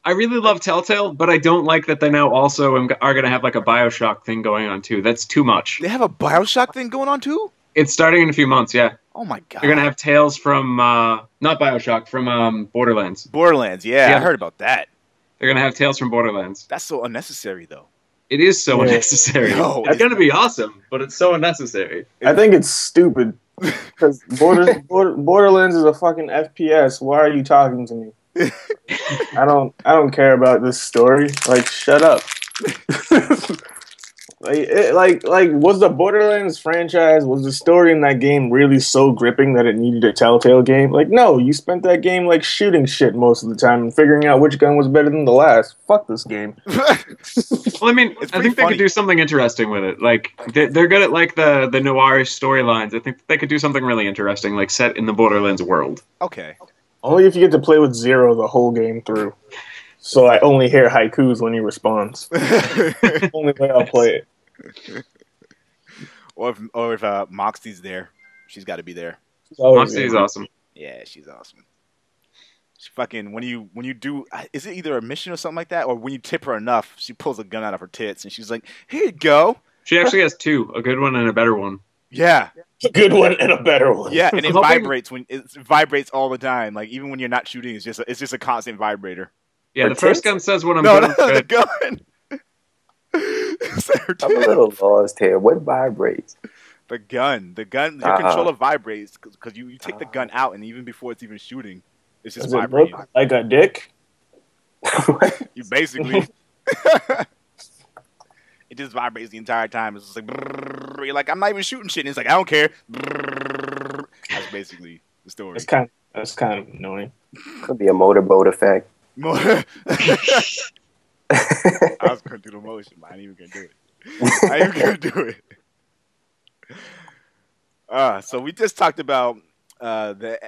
A: I really love Telltale, but I don't like that they now also are going to have like a BioShock thing going on too. That's too much.
B: They have a BioShock thing going on too?
A: It's starting in a few months, yeah.
B: Oh my god!
A: They're going to have tales from not BioShock, from Borderlands.
B: Borderlands. Yeah,
A: Yeah.
B: I heard about that.
A: They're going to have tales from Borderlands.
B: That's so unnecessary, though.
A: It is so
C: Yeah.
A: unnecessary.
B: No,
A: It's going to be awesome, but it's so unnecessary.
C: I think it's stupid because Borderlands is a fucking FPS. Why are you talking to me? I don't care about this story. Like, shut up. like was the Borderlands franchise, was the story in that game really so gripping that it needed a Telltale game? Like, no, you spent that game like shooting shit most of the time and figuring out which gun was better than the last. Fuck this game.
A: Well, I mean, I think they
B: funny.
A: could do something interesting with it. Like, they're good at like the noirish storylines. I think they could do something really interesting, like set in the Borderlands world.
B: Okay.
C: Only if you get to play with Zero the whole game through. So I only hear haikus when he responds. Only way I'll play it.
B: Or if Moxie's there, she's got to be there.
A: Moxie is awesome.
B: Yeah, she's awesome. She fucking when you do, is it either a mission or something like that, or when you tip her enough, she pulls a gun out of her tits and she's like, "Here you go."
A: She actually has two, a good one and a better one.
B: Yeah,
C: A good one and a better one.
B: yeah, and it
A: I'm hoping-
B: vibrates it vibrates all the time. Like even when you're not shooting, it's just a constant vibrator.
A: Yeah,
C: Her
A: the first
C: tits?
A: gun says when I'm
B: No,
A: doing
B: no, the
A: good.
B: gun. It's her
D: I'm a
B: tits.
D: little lost here. What vibrates?
B: The gun, your controller vibrates because you take the gun out, and even before it's even shooting, it's just
C: Does it
B: vibrating.
C: look like a dick?
B: You basically, it just vibrates the entire time. It's just like, brrr. You're like, I'm not even shooting shit. And it's like, I don't care. Brrr. That's basically the story.
C: That's kind of annoying.
D: Could be a motorboat effect.
B: I was going to do the motion, but I ain't even going to do it. I ain't even going to do it. So we just talked about the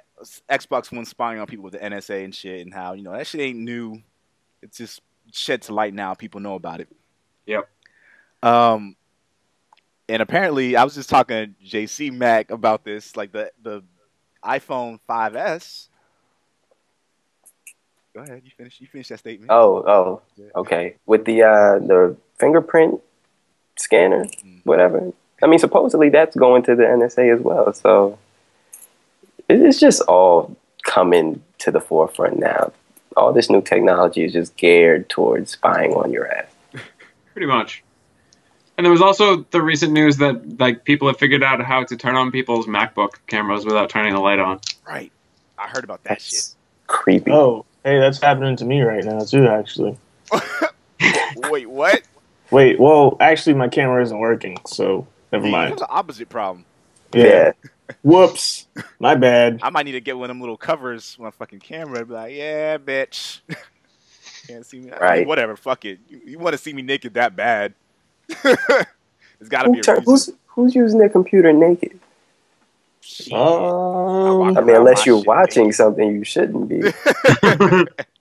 B: Xbox One spying on people with the NSA and shit, and how that shit ain't new. It's just shed to light now. People know about it.
A: Yep.
B: And apparently, I was just talking to JC Mac about this, like the iPhone 5S. Go ahead, you finish that statement.
D: Oh, okay. With the fingerprint scanner, whatever. I mean, supposedly that's going to the NSA as well. So it's just all coming to the forefront now. All this new technology is just geared towards spying on your ass.
A: Pretty much. And there was also the recent news that like people have figured out how to turn on people's MacBook cameras without turning the light on.
B: Right. I heard about that shit.
D: Creepy.
C: Oh, hey, that's happening to me right now too, actually.
B: Wait, what?
C: Wait, well, actually, my camera isn't working, so never mind.
B: That's the opposite problem.
C: Yeah. Whoops. My bad.
B: I might need to get one of them little covers on my fucking camera and be like, yeah, bitch. Can't see me.
D: Right.
B: I mean, whatever, fuck it. You want to see me naked that bad. It's got to be a reason.
D: Who's using their computer naked?
B: Shit.
D: I mean, unless you're watching something you shouldn't be.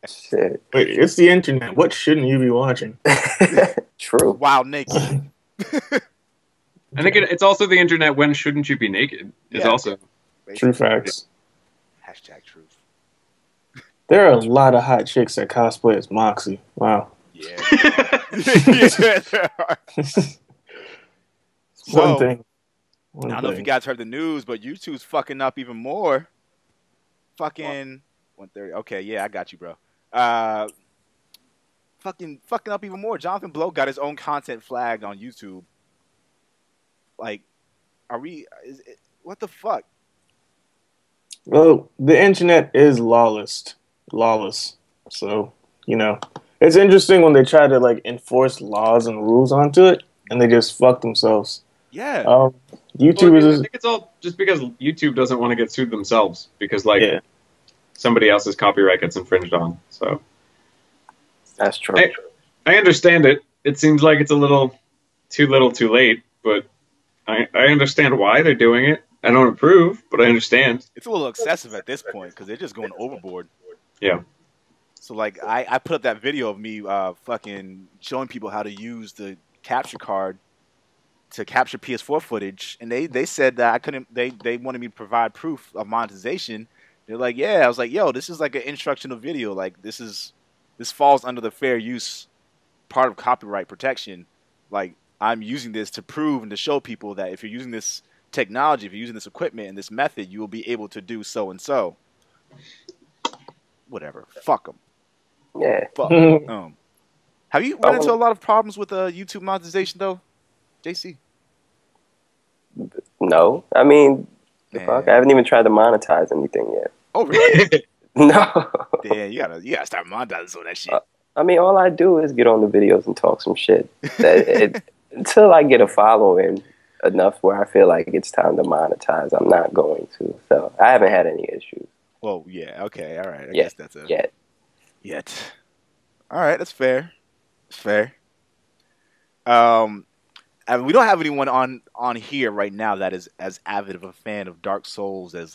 D: Shit.
C: Wait, it's the internet. What shouldn't you be watching?
D: True.
B: Wild naked.
A: I think it's also the internet. When shouldn't you be naked? Is
B: Yeah.
A: also
C: True facts.
B: Hashtag truth.
C: There are a lot of hot chicks that cosplay as Moxie. Wow.
B: Yeah. Yeah, there are.
C: One thing.
B: I don't know if you guys heard the news, but YouTube's fucking up even more. Fucking 130. Okay, yeah, I got you, bro. Fucking up even more. Jonathan Blow got his own content flagged on YouTube. Like, what the fuck?
C: Well, the internet is lawless. So, it's interesting when they try to like enforce laws and rules onto it, and they just fuck themselves.
B: Yeah.
C: YouTube
A: well,
C: is.
A: I think it's all just because YouTube doesn't want to get sued themselves because somebody else's copyright gets infringed on. So
D: That's true.
A: I understand it. It seems like it's a little too late, but I understand why they're doing it. I don't approve, but I understand.
B: It's a little excessive at this point because they're just going overboard.
A: Yeah.
B: So, like, I put up that video of me fucking showing people how to use the capture card to capture PS4 footage, and they said that I couldn't. They wanted me to provide proof of monetization. They're like, yeah. I was like, yo, this is like an instructional video. Like, this falls under the fair use part of copyright protection. Like, I'm using this to prove and to show people that if you're using this technology, if you're using this equipment and this method, you will be able to do so and so. Whatever. Fuck them.
D: Yeah.
B: Fuck 'em. Have you run into a lot of problems with YouTube monetization though, JC?
D: No. I mean, the
B: Man.
D: fuck? I haven't even tried to monetize anything yet.
B: Oh really?
D: No.
B: Damn, you gotta start monetizing some of that shit.
D: I mean, all I do is get on the videos and talk some shit. Until I get a following enough where I feel like it's time to monetize, I'm not going to. So I haven't had any issues.
B: Well, yeah, okay, all right. I guess that's a yet. All right, that's fair. It's fair. I mean, we don't have anyone on here right now that is as avid of a fan of Dark Souls as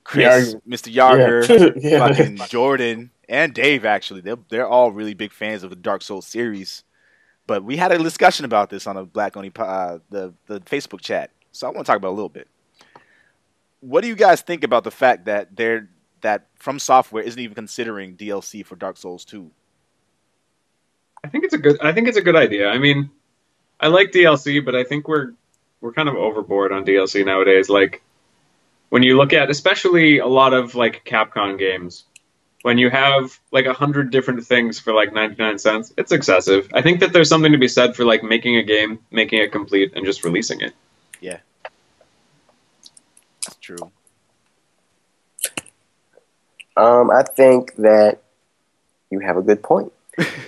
B: Chris, Mr. Yarger, fucking Jordan, and Dave. Actually, they're all really big fans of the Dark Souls series. But we had a discussion about this on a Black Only the Facebook chat, so I want to talk about it a little bit. What do you guys think about the fact that From Software isn't even considering DLC for Dark Souls 2?
A: I think it's a good idea. I mean, I like DLC, but I think we're kind of overboard on DLC nowadays. Like when you look at especially a lot of like Capcom games, when you have like 100 different things for like 99 cents, it's excessive. I think that there's something to be said for like making a game, making it complete, and just releasing it.
B: Yeah. That's true.
D: I think that you have a good point.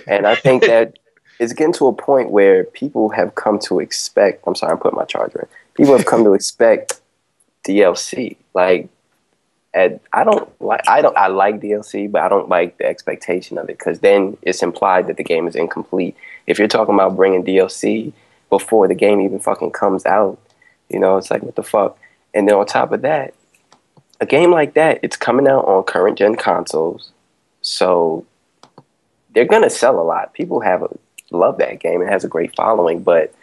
D: And I think that it's getting to a point where people have come to expect, I'm sorry, I'm putting my charger in. People have come to expect DLC. Like, I like DLC, but I don't like the expectation of it because then it's implied that the game is incomplete. If you're talking about bringing DLC, before the game even fucking comes out. You know, it's like, what the fuck? And then on top of that, a game like that, it's coming out on current gen consoles, so they're gonna sell a lot. People love that game. It has a great following, but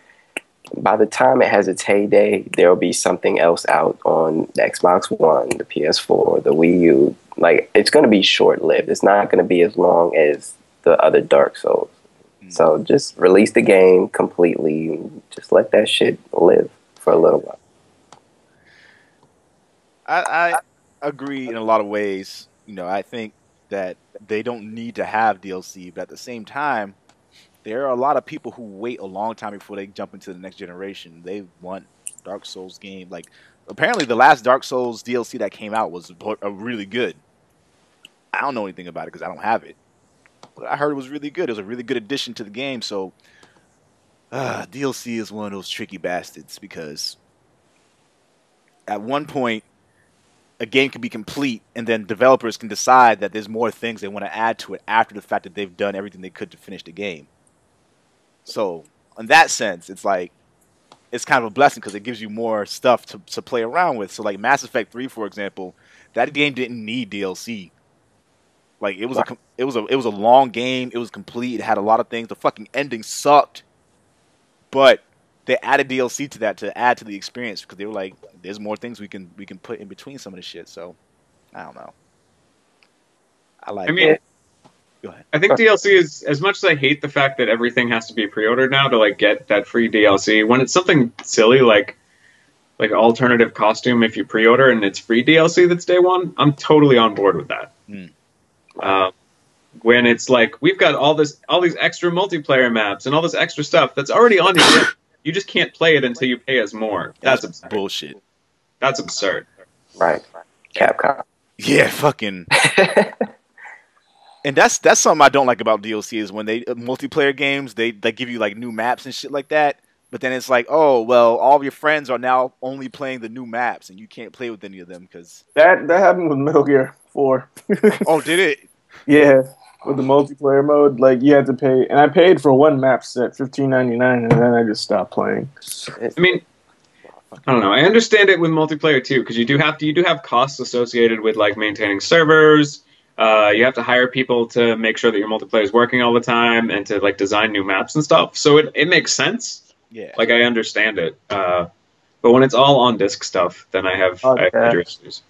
D: by the time it has its heyday, there'll be something else out on the Xbox One, the PS4, the Wii U. Like, it's gonna be short lived. It's not gonna be as long as the other Dark Souls. So just release the game completely. And just let that shit live for a little while.
B: I agree in a lot of ways. You know, I think that they don't need to have DLC, but at the same time, there are a lot of people who wait a long time before they jump into the next generation. They want Dark Souls game. Like, apparently the last Dark Souls DLC that came out was really good. I don't know anything about it because I don't have it. But I heard it was really good. It was a really good addition to the game. So DLC is one of those tricky bastards because at one point, a game can be complete, and then developers can decide that there's more things they want to add to it after the fact that they've done everything they could to finish the game. So, in that sense, it's like, it's kind of a blessing because it gives you more stuff to play around with. So, like Mass Effect 3, for example, that game didn't need DLC. Like, it was a long game. It was complete. It had a lot of things. The fucking ending sucked, but they added DLC to that to add to the experience because they were like, there's more things we can put in between some of the shit. So, I don't know. I mean,
A: it.
B: Go ahead.
A: I think DLC is, as much as I hate the fact that everything has to be pre-ordered now to like get that free DLC, when it's something silly like alternative costume if you pre-order and it's free DLC that's day one, I'm totally on board with that. When it's like, we've got all these extra multiplayer maps and all this extra stuff that's already on your game, you just can't play it until you pay us more. That's absurd.
B: Bullshit.
A: That's absurd.
D: Right. Capcom.
B: Yeah, fucking. And that's something I don't like about DLC is when they multiplayer games, they give you like new maps and shit like that. But then it's like, oh well, all of your friends are now only playing the new maps, and you can't play with any of them because
C: that happened with Metal Gear 4.
B: Oh, did it?
C: Yeah, with the multiplayer mode, like you had to pay, and I paid for one map set, $15.99, and then I just stopped playing.
A: I mean, I don't know. I understand it with multiplayer too, because you do have costs associated with like maintaining servers. You have to hire people to make sure that your multiplayer is working all the time and to like design new maps and stuff. So it makes sense.
B: Yeah.
A: Like I understand it. But when it's all on disk stuff, then I have major issues.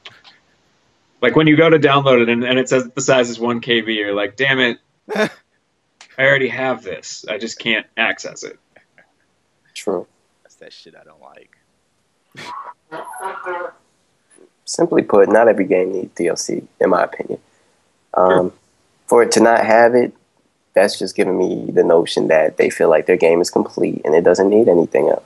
A: Like when you go to download it and it says the size is 1 KB, you're like, damn it, I already have this. I just can't access it.
D: True.
B: That's that shit I don't like.
D: Simply put, not every game needs DLC, in my opinion.
A: Sure.
D: For it to not have it, that's just giving me the notion that they feel like their game is complete and it doesn't need anything else.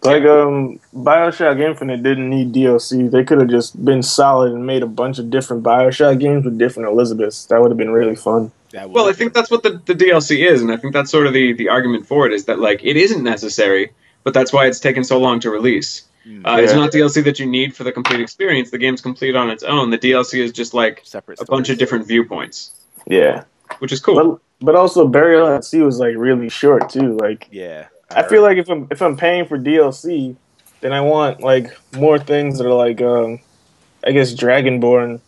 C: Like BioShock Infinite didn't need DLC. They could have just been solid and made a bunch of different BioShock games with different Elizabeths. That would have been really fun.
A: Well, I think that's what the DLC is, and I think that's sort of the argument for it, is that like it isn't necessary, but that's why it's taken so long to release. It's not DLC that you need for the complete experience. The game's complete on its own. The DLC is just like
B: Separate
A: a bunch of different viewpoints.
C: Yeah.
A: Which is cool.
C: But also Burial at Sea was like really short too. Like,
B: yeah.
C: I feel like if I'm paying for DLC, then I want like more things that are like I guess Dragonborn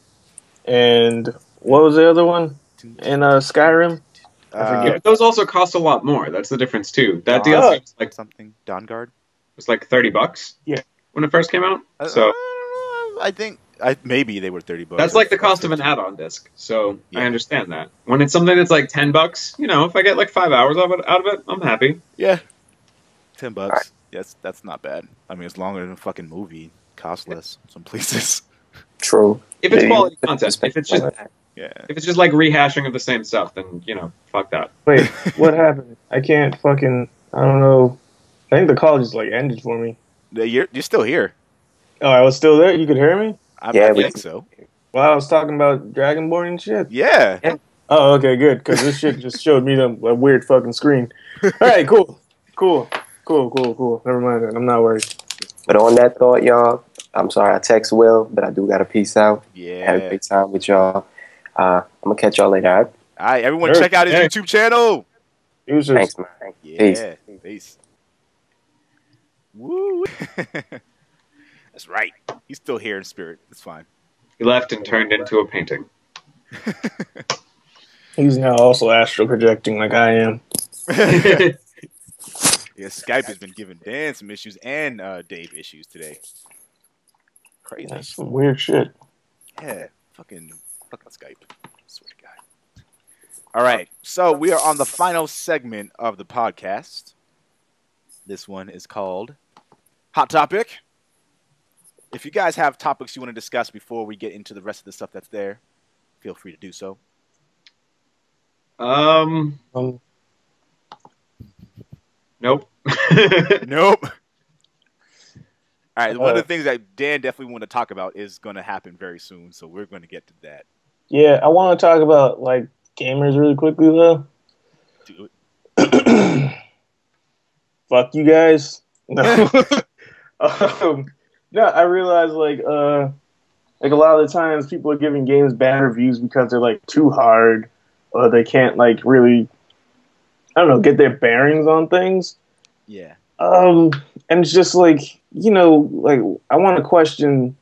C: and what was the other one? And Skyrim? I forget.
A: Yeah, but those also cost a lot more. That's the difference too. That DLC was like
B: something Dawnguard
A: was like $30.
C: Yeah.
A: When it first came out. So
B: I think maybe they were $30.
A: That's like the cost of an add-on disc. So yeah. I understand that. When it's something that's like $10, you know, if I get like 5 hours out of it, I'm happy.
B: Yeah. $10. Right. Yes, that's not bad. I mean, it's longer than a fucking movie. Costs less some places.
D: True.
A: If it's quality content. If it's just like rehashing of the same stuff, then you know, fuck that.
C: Wait, what happened? I can't fucking. I don't know. I think the call just like ended for me.
B: You're still here.
C: Oh, I was still there. You could hear me.
B: I think so.
C: Well, I was talking about Dragonborn and shit.
B: Yeah.
C: Oh, okay, good. Because this shit just showed me a weird fucking screen. All right, cool. Never mind that. I'm not worried.
D: But on that thought, y'all, I'm sorry I text Will, but I do got to peace out.
B: Yeah.
D: Have a great time with y'all. I'm going to catch y'all later.
B: All right, everyone check out his YouTube channel.
C: Thanks,
D: man.
B: Yeah. Peace. Woo! That's right. He's still here in spirit. It's fine.
A: He left and turned into a painting.
C: He's now also astral projecting like I am.
B: Yeah, Skype has been giving Dan some issues and Dave issues today. Crazy.
C: That's some weird shit.
B: Yeah, fucking Skype. Swear to God. All right, so we are on the final segment of the podcast. This one is called Hot Topic. If you guys have topics you want to discuss before we get into the rest of the stuff that's there, feel free to do so.
A: Nope.
B: Nope. All right, one of the things that Dan definitely wanted to talk about is going to happen very soon, so we're going to get to that.
C: Yeah, I want to talk about like gamers really quickly though.
B: Do it.
C: Fuck you guys. No. No, I realize like a lot of the times people are giving games bad reviews because they're like too hard or they can't like really, I don't know, get their bearings on things.
B: Yeah.
C: And it's just like, you know, like I want to question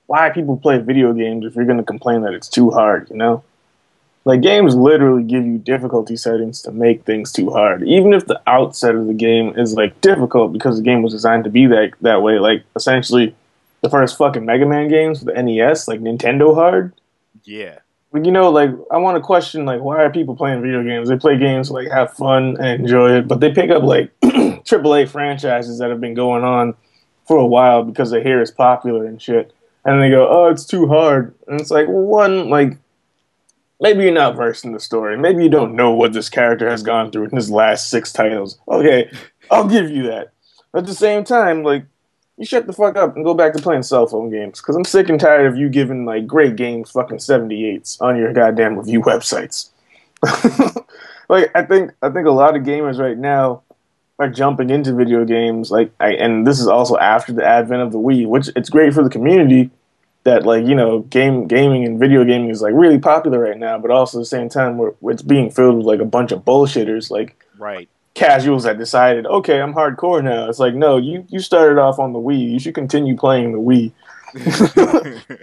C: why people play video games if you're going to complain that it's too hard, you know? Like games literally give you difficulty settings to make things too hard. Even if the outset of the game is like difficult because the game was designed to be that way, like essentially the first fucking Mega Man games for the NES, like Nintendo hard.
B: Yeah.
C: But you know, like I want to question like why are people playing video games? They play games to like have fun and enjoy it, but they pick up like AAA franchises that have been going on for a while because they hear it's popular and shit. And they go, oh, it's too hard. And it's like, well, one, like, maybe you're not versed in the story. Maybe you don't know what this character has gone through in his last 6 titles. Okay, I'll give you that. But at the same time, like, you shut the fuck up and go back to playing cell phone games. Because I'm sick and tired of you giving, like, great games fucking 78s on your goddamn review websites. Like, I think a lot of gamers right now are jumping into video games, like, and this is also after the advent of the Wii, which it's great for the community that, like, you know, gaming and video gaming is like really popular right now, but also at the same time where it's being filled with like a bunch of bullshitters, like
B: right
C: casuals that decided, okay, I'm hardcore now. It's like, no, you started off on the Wii, you should continue playing the Wii.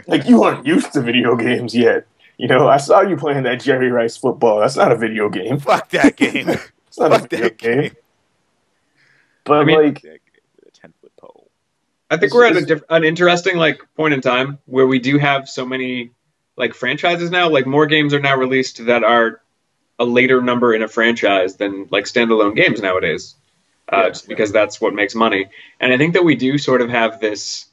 C: Like, you aren't used to video games yet. You know, I saw you playing that Jerry Rice football. That's not a video game.
B: Fuck that game.
C: It's not
B: Fuck
C: a video
B: that game.
C: But
A: I mean,
C: like,
B: A 10-foot pole.
A: I think we're at an interesting like point in time where we do have so many like franchises now. Like more games are now released that are a later number in a franchise than like standalone games nowadays, just because that's what makes money. And I think that we do sort of have this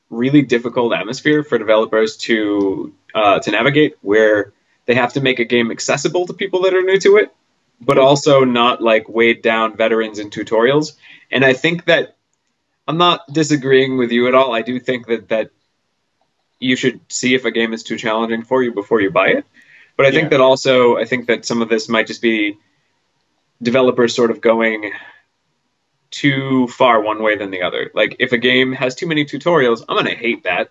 A: really difficult atmosphere for developers to navigate, where they have to make a game accessible to people that are new to it, but also not like weighed down veterans in tutorials. And I think that I'm not disagreeing with you at all. I do think that you should see if a game is too challenging for you before you buy it. But I think that also, I think that some of this might just be developers sort of going too far one way than the other. Like if a game has too many tutorials, I'm going to hate that.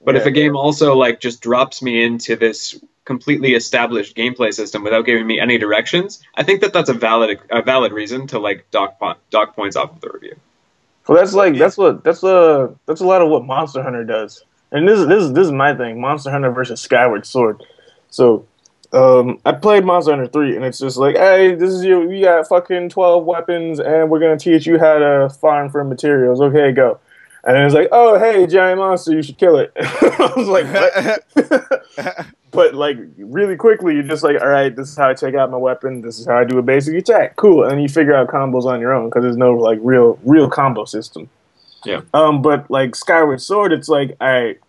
A: But if a game also like just drops me into this completely established gameplay system without giving me any directions, I think that that's a valid reason to like dock points off of the review.
C: well, that's a lot of what Monster Hunter does. And this is my thing, Monster Hunter versus Skyward Sword. So, I played Monster Hunter 3, and it's just like, hey, you got fucking 12 weapons, and we're gonna teach you how to farm for materials. Okay, go. And then it's like, oh, hey, giant monster, you should kill it. I was like, what? But like really quickly, you're just like, all right, this is how I take out my weapon. This is how I do a basic attack. Cool. And then you figure out combos on your own because there's no like real combo system.
A: Yeah.
C: But like Skyward Sword, it's like, all right,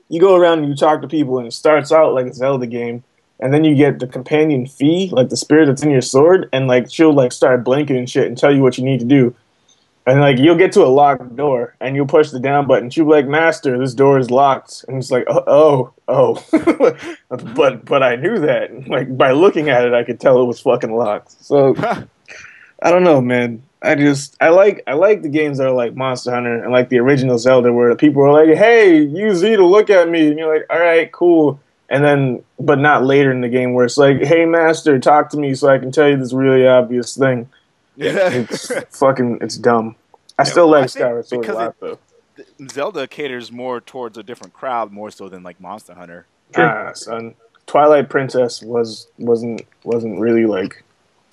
C: you go around and you talk to people, and it starts out like a Zelda game, and then you get the companion Fee, like the spirit that's in your sword, and like she'll like start blinking and shit and tell you what you need to do. And like you'll get to a locked door, and you'll push the down button. She'll be like, "Master, this door is locked." And it's like, oh. but I knew that. Like by looking at it, I could tell it was fucking locked. So I don't know, man. I like the games that are like Monster Hunter and like the original Zelda, where the people are like, "Hey, use Z to look at me," and you're like, "All right, cool." And then, but not later in the game where it's like, "Hey, Master, talk to me so I can tell you this really obvious thing." It's dumb. I still
B: I
C: like
B: think
C: Skyward Sword a
B: because
C: lot though.
B: Zelda caters more towards a different crowd, more so than like Monster Hunter.
C: Ah, son, Twilight Princess wasn't really like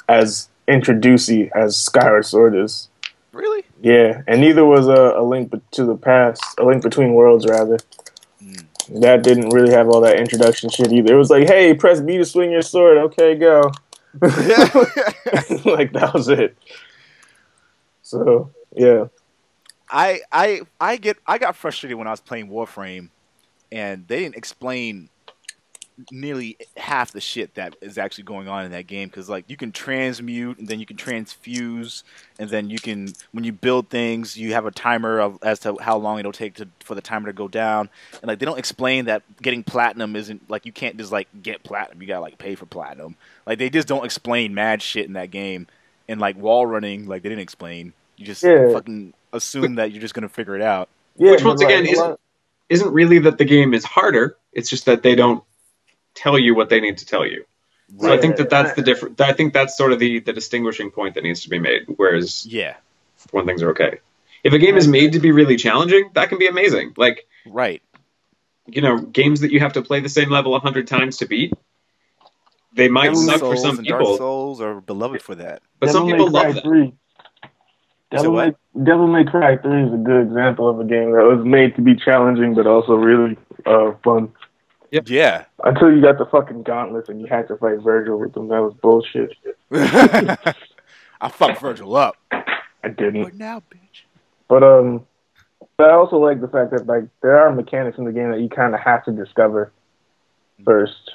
C: as introducey as Skyward Sword is.
B: Really?
C: Yeah, and neither was a Link to the Past, a Link Between Worlds rather. That didn't really have all that introduction shit either. It was like, hey, press B to swing your sword. Okay, go. Like that was it. So yeah,
B: I got frustrated when I was playing Warframe, and they didn't explain nearly half the shit that is actually going on in that game, because like you can transmute and then you can transfuse, and then you can, when you build things, you have a timer of as to how long it'll take for the timer to go down, and like they don't explain that getting platinum isn't like you can't just like get platinum, you gotta like pay for platinum. Like they just don't explain mad shit in that game. And like wall running, like they didn't explain, you just fucking assume that you're just gonna figure it out.
C: yeah.
A: Which once
C: like,
A: again isn't really that the game is harder. It's just that they don't tell you what they need to tell you. So I think that's the different. I think that's sort of the distinguishing point that needs to be made. Whereas when things are okay, if a game is made to be really challenging, that can be amazing. Like games that you have to play the same level 100 times to beat, they might suck for some people.
B: Dark Souls are beloved for that,
C: but
B: some
C: people love that. Devil May Cry 3 is a good example of a game that was made to be challenging, but also really fun.
A: Yep.
B: Yeah.
C: Until you got the fucking gauntlets and you had to fight Virgil with them. That was bullshit.
B: I fucked Virgil up.
C: I didn't.
B: What now, bitch?
C: But I also like the fact that like there are mechanics in the game that you kind of have to discover first.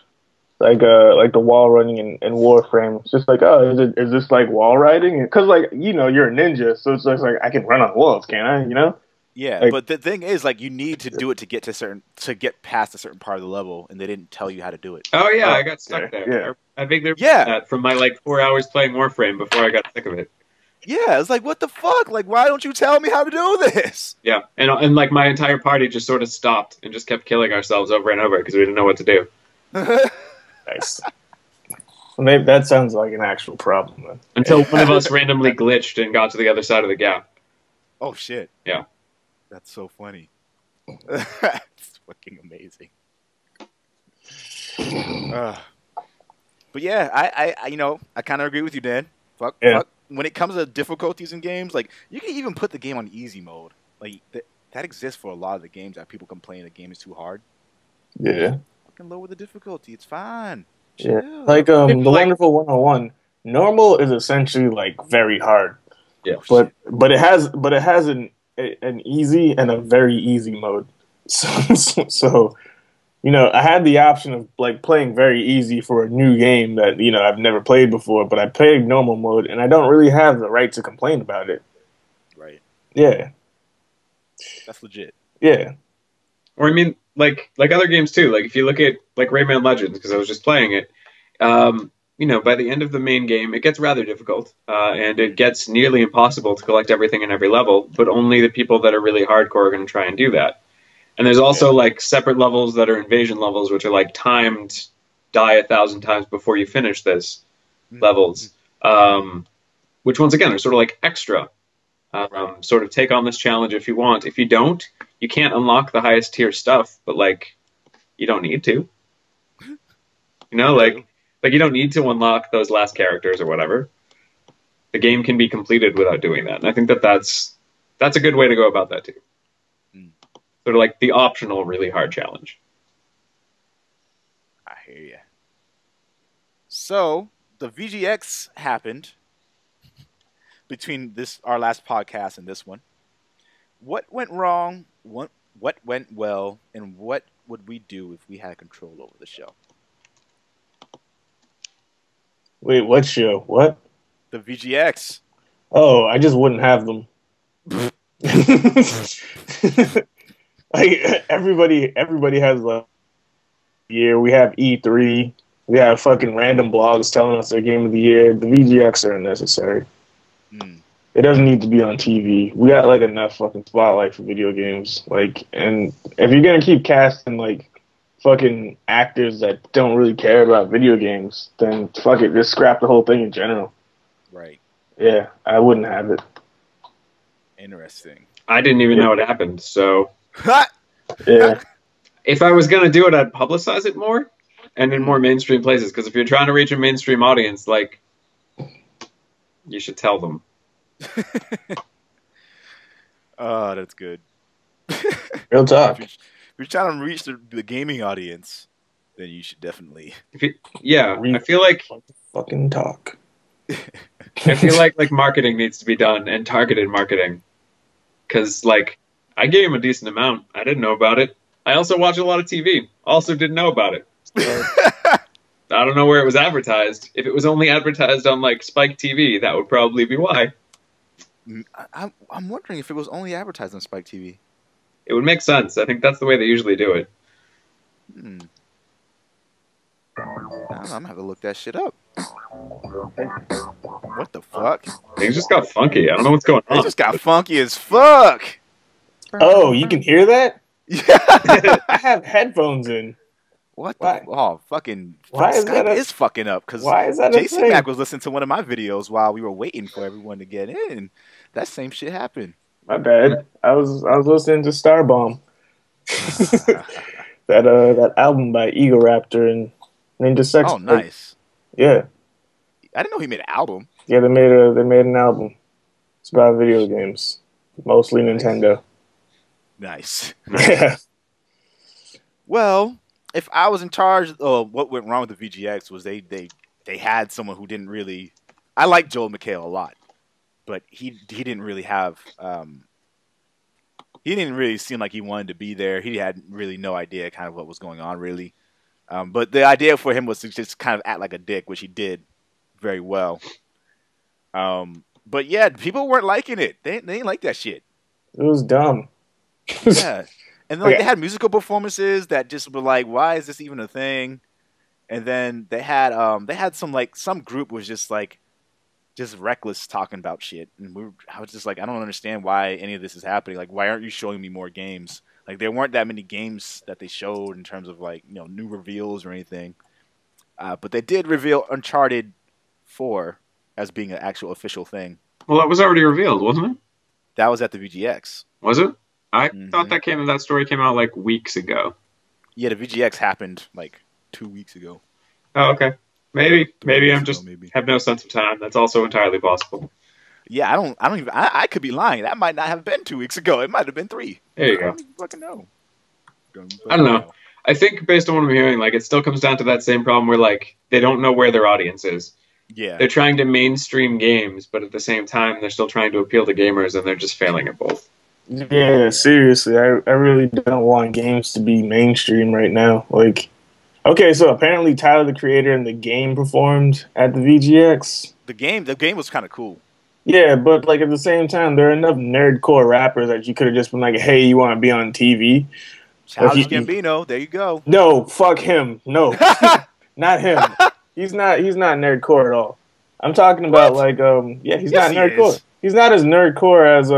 C: Like the wall running and Warframe. It's just like, oh, is this like wall riding? Because like you're a ninja, so it's just like I can run on walls, can't I?
B: Yeah,
C: like,
B: but the thing is, like, you need to do it to get past a certain part of the level, and they didn't tell you how to do it.
A: Oh yeah, I got stuck there.
C: Yeah.
A: I think they're that from my like 4 hours playing Warframe before I got sick of it.
B: Yeah, it's like, what the fuck? Like, why don't you tell me how to do this?
A: Yeah, and like my entire party just sort of stopped and just kept killing ourselves over and over because we didn't know what to do.
C: Nice. Maybe that sounds like an actual problem then.
A: Until one of us randomly glitched and got to the other side of the gap.
B: Oh shit!
A: Yeah,
B: that's so funny. It's fucking amazing. But yeah, I kind of agree with you, Dan. Fuck. When it comes to difficulties in games, like you can even put the game on easy mode. Like that exists for a lot of the games that people complain the game is too hard.
C: Yeah.
B: Fucking lower the difficulty. It's fine.
C: Yeah.
B: Chill.
C: Like the Wonderful 101. Normal is essentially like very hard.
A: Yeah.
C: But it has an easy and a very easy mode. So I had the option of like playing very easy for a new game that I've never played before, but I played normal mode and I don't really have the right to complain about it.
B: Right.
C: Yeah.
B: That's legit.
C: Yeah.
A: Or I mean, like other games too. Like if you look at like Rayman Legends, because I was just playing it, by the end of the main game, it gets rather difficult, and it gets nearly impossible to collect everything in every level. But only the people that are really hardcore are going to try and do that. And there's also like separate levels that are invasion levels, which are like timed, die 1,000 times before you finish this levels, which once again are sort of like extra. Sort of take on this challenge if you want. If you don't, you can't unlock the highest tier stuff, but like you don't need to. Like you don't need to unlock those last characters or whatever. The game can be completed without doing that. And I think that's a good way to go about that too. Sort of like the optional really hard challenge.
B: I hear you. So the VGX happened between our last podcast and this one. What went wrong? What went well? And what would we do if we had control over the show?
C: Wait, what show? What?
B: The VGX.
C: Oh, I just wouldn't have them. Like everybody has like year. We have E3. We have fucking random blogs telling us their game of the year. The VGX are unnecessary. It doesn't need to be on TV. We got like enough fucking spotlight for video games. Like, and if you're gonna keep casting like fucking actors that don't really care about video games, then fuck it, just scrap the whole thing in general.
B: Right.
C: Yeah, I wouldn't have it.
B: Interesting.
A: I didn't even know it happened. So
C: Yeah.
A: if I was gonna do it, I'd publicize it more and in more mainstream places. Because if you're trying to reach a mainstream audience, like, you should tell them.
B: Oh, that's good.
C: Real talk.
B: If you're trying to reach the gaming audience, then you should definitely.
A: I feel like
C: Fucking talk.
A: I feel like marketing needs to be done, and targeted marketing. Because, like, I game a decent amount. I didn't know about it. I also watch a lot of TV. Also didn't know about it. So, I don't know where it was advertised. If it was only advertised on, like, Spike TV, that would probably be why.
B: I'm wondering if it was only advertised on Spike TV.
A: It would make sense. I think that's the way they usually do it.
B: I don't know, I'm gonna have to look that shit up. What the fuck?
A: Things just got funky. I don't know what's going on.
B: It just got funky as fuck.
C: Oh, you can hear that?
B: Yeah.
C: I have headphones in.
B: What the?
C: Why?
B: Oh, fucking.
C: Why is
B: Skype
C: that
B: is fucking up because
C: Why is that a
B: JC
C: thing?
B: Mac was listening to one of my videos while we were waiting for everyone to get in. That same shit happened.
C: My bad. I was listening to Starbomb. that album by Ego Raptor and Ninja Sex.
B: Oh, nice.
C: Yeah.
B: I didn't know he made an album.
C: Yeah, they made an album. It's about video games. Mostly Nintendo.
B: Nice.
C: Yeah.
B: Well, if I was in charge, what went wrong with the VGX was they had someone who didn't really. I like Joel McHale a lot, but he didn't really have. He didn't really seem like he wanted to be there. He had really no idea kind of what was going on really. But the idea for him was to just kind of act like a dick, which he did very well. But yeah, people weren't liking it. They didn't like that shit.
C: It was dumb.
B: Yeah. And then, like, they had musical performances that just were like, why is this even a thing? And then they had some group was just reckless talking about shit. And I was just like, I don't understand why any of this is happening. Like, why aren't you showing me more games? Like, there weren't that many games that they showed in terms of, like, you know, new reveals or anything. But they did reveal Uncharted 4 as being an actual official thing.
A: Well, that was already revealed, wasn't it?
B: That was at the VGX.
A: Was it? I thought that story came out like weeks ago.
B: Yeah, the VGX happened like 2 weeks ago.
A: Oh, okay. Maybe I'm just have no sense of time. That's also entirely possible.
B: Yeah, I could be lying. That might not have been 2 weeks ago. It might have been 3.
A: There you go.
B: I don't even fucking know.
A: I don't know. I think based on what I'm hearing, like, it still comes down to that same problem where, like, they don't know where their audience is.
B: Yeah.
A: They're trying to mainstream games, but at the same time, they're still trying to appeal to gamers, and they're just failing at both.
C: Yeah, seriously, I really don't want games to be mainstream right now. Like, okay, so apparently Tyler, the Creator, and the game performed at the VGX.
B: The game was kind of cool.
C: Yeah, but like at the same time, there are enough nerdcore rappers that you could have just been like, "Hey, you want to be on TV?"
B: Childish Gambino, there you go.
C: No, fuck him. No, not him. He's not nerdcore at all. I'm talking about he's not nerdcore. He's not as nerdcore as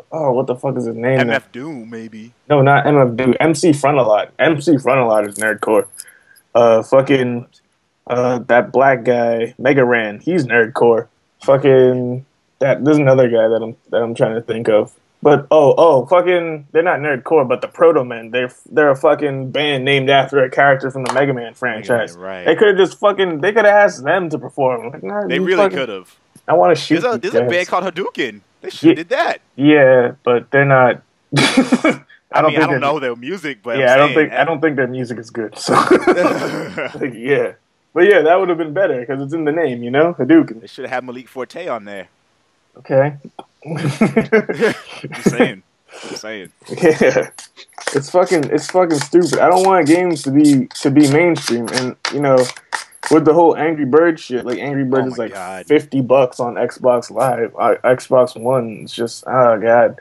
C: what the fuck is his name?
B: MF Doom, maybe.
C: No, not MF Doom. MC Frontalot. MC Frontalot is nerdcore. That black guy, Mega Ran. He's nerdcore. There's another guy that I'm trying to think of. But they're not nerdcore, but the Proto Men. They're a fucking band named after a character from the Mega Man franchise.
B: Right.
C: They could have asked them to perform. Like, nah,
B: they really could have.
C: I want to shoot.
B: There's a band called Hadouken. They should have did that.
C: Yeah, but they're not.
B: I don't know their music, but
C: yeah, I don't think their music is good. So yeah, but yeah, that would have been better because it's in the name, you know, Hadouken.
B: They should have had Malik Forte on there.
C: Okay.
B: Just saying.
C: Yeah, it's fucking stupid. I don't want games to be mainstream, and you know, with the whole Angry Bird shit, like Angry Bird is like $50 on Xbox Live, Xbox One. It's just god.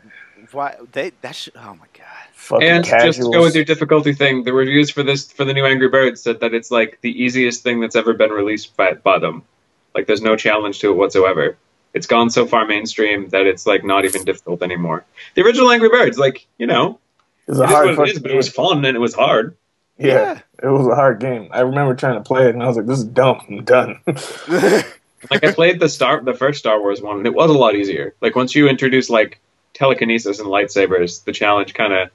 B: Why that shit? Oh my god.
C: Fucking
A: and
C: casuals.
A: just to go with your difficulty thing, the reviews for the new Angry Birds said that it's like the easiest thing that's ever been released by them. Like, there's no challenge to it whatsoever. It's gone so far mainstream that it's like not even difficult anymore. The original Angry Birds, like, you know,
C: it is what
A: it is, but it was fun and it was hard.
C: Yeah, it was a hard game. I remember trying to play it and I was like, this is dumb. I'm done.
A: Like, I played the first Star Wars one, and it was a lot easier. Like, once you introduce like telekinesis and lightsabers, the challenge kind of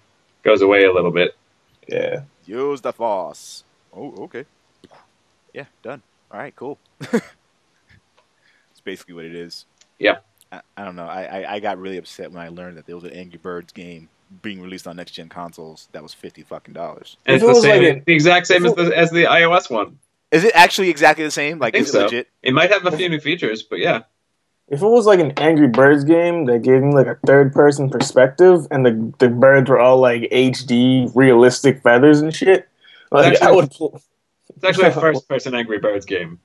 A: goes away a little bit.
C: Yeah.
B: Use the Force. Oh, okay. Yeah, done. All right, cool. It's basically what it is.
A: Yeah.
B: I don't know. I got really upset when I learned that there was an Angry Birds game being released on next gen consoles that was $50 fucking.
A: And it's the same, the exact same as the iOS one.
B: Is it actually exactly the same? Like, is it legit?
A: It might have a few new features, but yeah.
C: If it was like an Angry Birds game that gave me like a third person perspective and the birds were all like HD realistic feathers and shit, like
A: actually,
C: I would.
A: It's actually a first person Angry Birds game.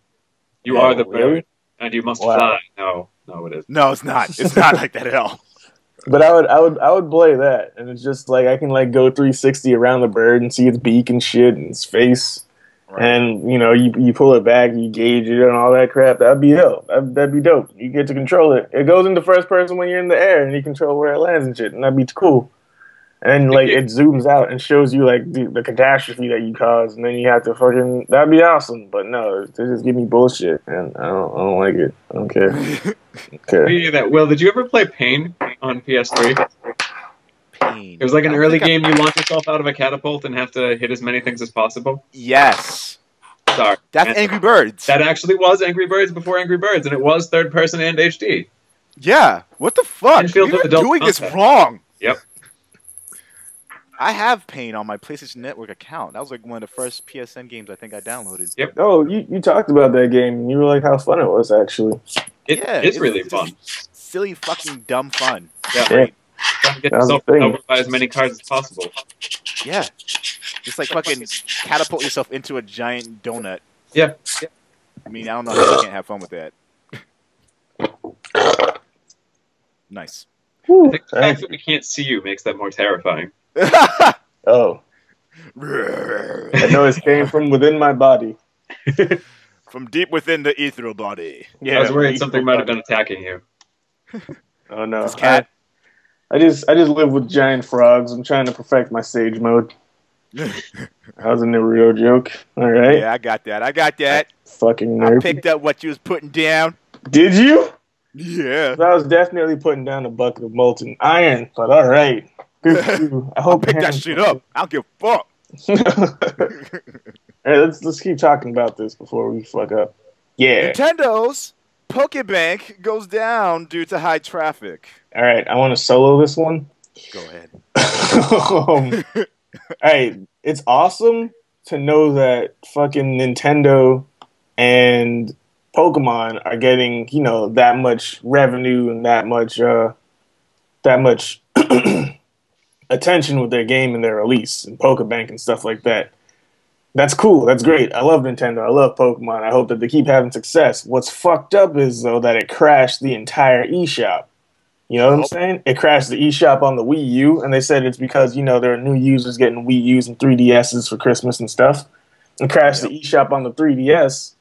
A: You are the bird,
C: really?
A: and you must fly. No, it isn't.
B: No, it's not. It's not like that at all.
C: But I would play that, and it's just like I can like go 360 around the bird and see its beak and shit and its face, right. And you know you pull it back, you gauge it and all that crap. That'd be dope. That'd be dope. You get to control it. It goes into first person when you're in the air, and you control where it lands and shit, and that'd be cool. And like it zooms out and shows you like the catastrophe that you caused, and then you have to fucking. That'd be awesome. But no, they just give me bullshit, and I don't like it. I don't care.
A: Okay. Will, did you ever play Pain on PS3?
B: Pain.
A: It was like an early game. You launch yourself out of a catapult and have to hit as many things as possible.
B: Yes.
A: Sorry,
B: that's Angry Birds.
A: That actually was Angry Birds before Angry Birds, and it was third person and HD.
B: Yeah. What the fuck? You're doing this wrong.
A: Yep.
B: I have Pain on my PlayStation Network account. That was like one of the first PSN games I think I downloaded.
A: Yep.
C: Oh, you talked about that game, and you were like how fun it was, actually.
A: It's really fun.
B: Silly fucking dumb fun.
A: Yeah. Right. Trying to get yourself over by as many cards as possible.
B: Yeah. Just like fucking catapult yourself into a giant donut.
A: Yeah.
B: I mean, I don't know how you can't have fun with that. Nice.
A: I think the fact that we can't see you makes that more terrifying.
C: Oh. That noise came from within my body.
B: From deep within the ethereal body.
A: Yeah, I was worried something might have been attacking you.
C: Oh no.
B: This cat.
C: I just live with giant frogs. I'm trying to perfect my sage mode. That was a Naruto joke. All right.
B: Yeah, I got that.
C: Fucking nerd.
B: I picked up what you was putting down.
C: Did you?
B: Yeah.
C: I was definitely putting down a bucket of molten iron, but all right. Good for you. I hope
B: pick that shit up. I don't give a fuck.
C: All right, let's keep talking about this before we fuck up. Yeah.
B: Nintendo's Pokebank goes down due to high traffic.
C: All right, I want to solo this one.
B: Go ahead.
C: All right, it's awesome to know that fucking Nintendo and Pokemon are getting, you know, that much revenue and that much attention with their game and their release and Pokebank and stuff like that. That's cool. That's great. I love Nintendo. I love Pokemon. I hope that they keep having success. What's fucked up is, though, that it crashed the entire eShop. You know what I'm saying? It crashed the eShop on the Wii U, and they said it's because, you know, there are new users getting Wii U's and 3DS's for Christmas and stuff. And crashed the eShop on the 3DS.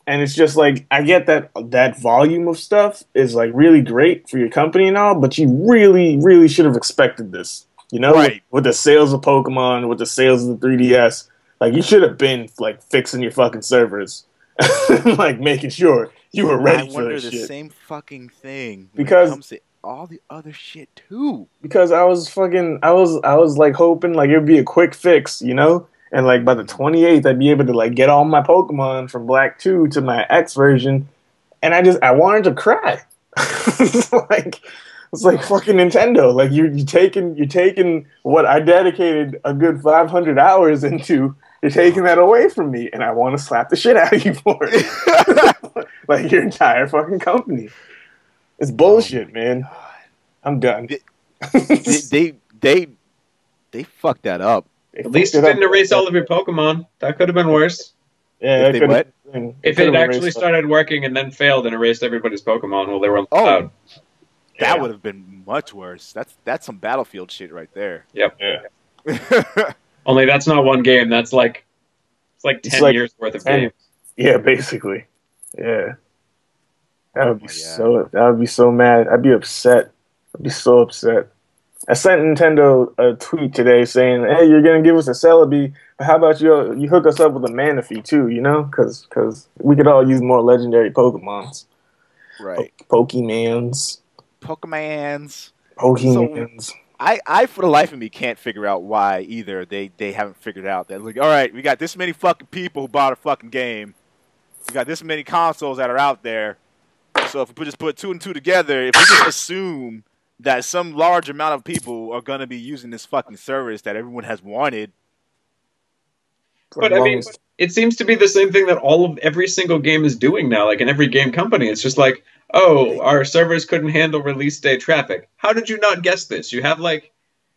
C: And it's just like, I get that volume of stuff is like really great for your company and all, but you really, really should have expected this. You know,
B: right.
C: with the sales of Pokemon, with the sales of the 3DS, like you should have been like fixing your fucking servers, like making sure you were ready for this shit.
B: I wonder the same fucking thing
C: because
B: when it comes to all the other shit too.
C: Because I was like hoping like it would be a quick fix, you know, and like by the 28th I'd be able to like get all my Pokemon from Black 2 to my X version, and I wanted to cry. It's like fucking Nintendo. Like you're taking what I dedicated a good 500 hours into. You're taking that away from me, and I want to slap the shit out of you for it. Like your entire fucking company. It's bullshit, man. I'm done.
B: They fucked that up.
A: At least it didn't erase all of your Pokemon. That could have been worse.
C: Yeah,
A: if it actually started working and then failed and erased everybody's Pokemon while they were on the cloud.
B: That would have been much worse. That's some Battlefield shit right there.
A: Yep. Yeah. Only that's not one game. That's like it's 10 years worth of games.
C: Yeah, basically. Yeah. That would be so mad. I'd be upset. I'd be so upset. I sent Nintendo a tweet today saying, "Hey, you're gonna give us a Celebi, but how about you hook us up with a Manaphy too? You know, because we could all use more legendary Pokemons,
B: right?
C: Pokemans. Pokemons.
B: I for the life of me can't figure out why either. They haven't figured out that, like, all right, we got this many fucking people who bought a fucking game. We got this many consoles that are out there. So if we just put 2 and 2 together, if we just assume that some large amount of people are gonna be using this fucking service that everyone has wanted.
A: But I mean, it seems to be the same thing that every single game is doing now. Like in every game company, it's just like, oh, our servers couldn't handle release day traffic. How did you not guess this? You have like,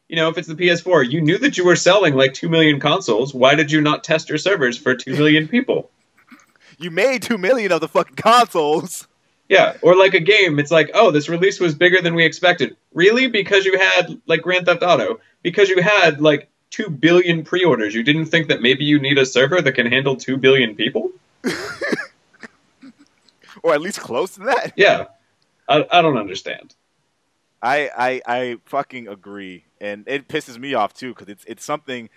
A: if it's the PS4, you knew that you were selling like 2 million consoles. Why did you not test your servers for 2 million people?
B: You made 2 million of the fucking consoles.
A: Yeah, or like a game, it's like, oh, this release was bigger than we expected. Really? Because you had like Grand Theft Auto. Because you had like 2 billion pre-orders. You didn't think that maybe you need a server that can handle 2 billion people?
B: Or at least close to that?
A: Yeah. I don't understand.
B: I fucking agree. And it pisses me off too, because it's something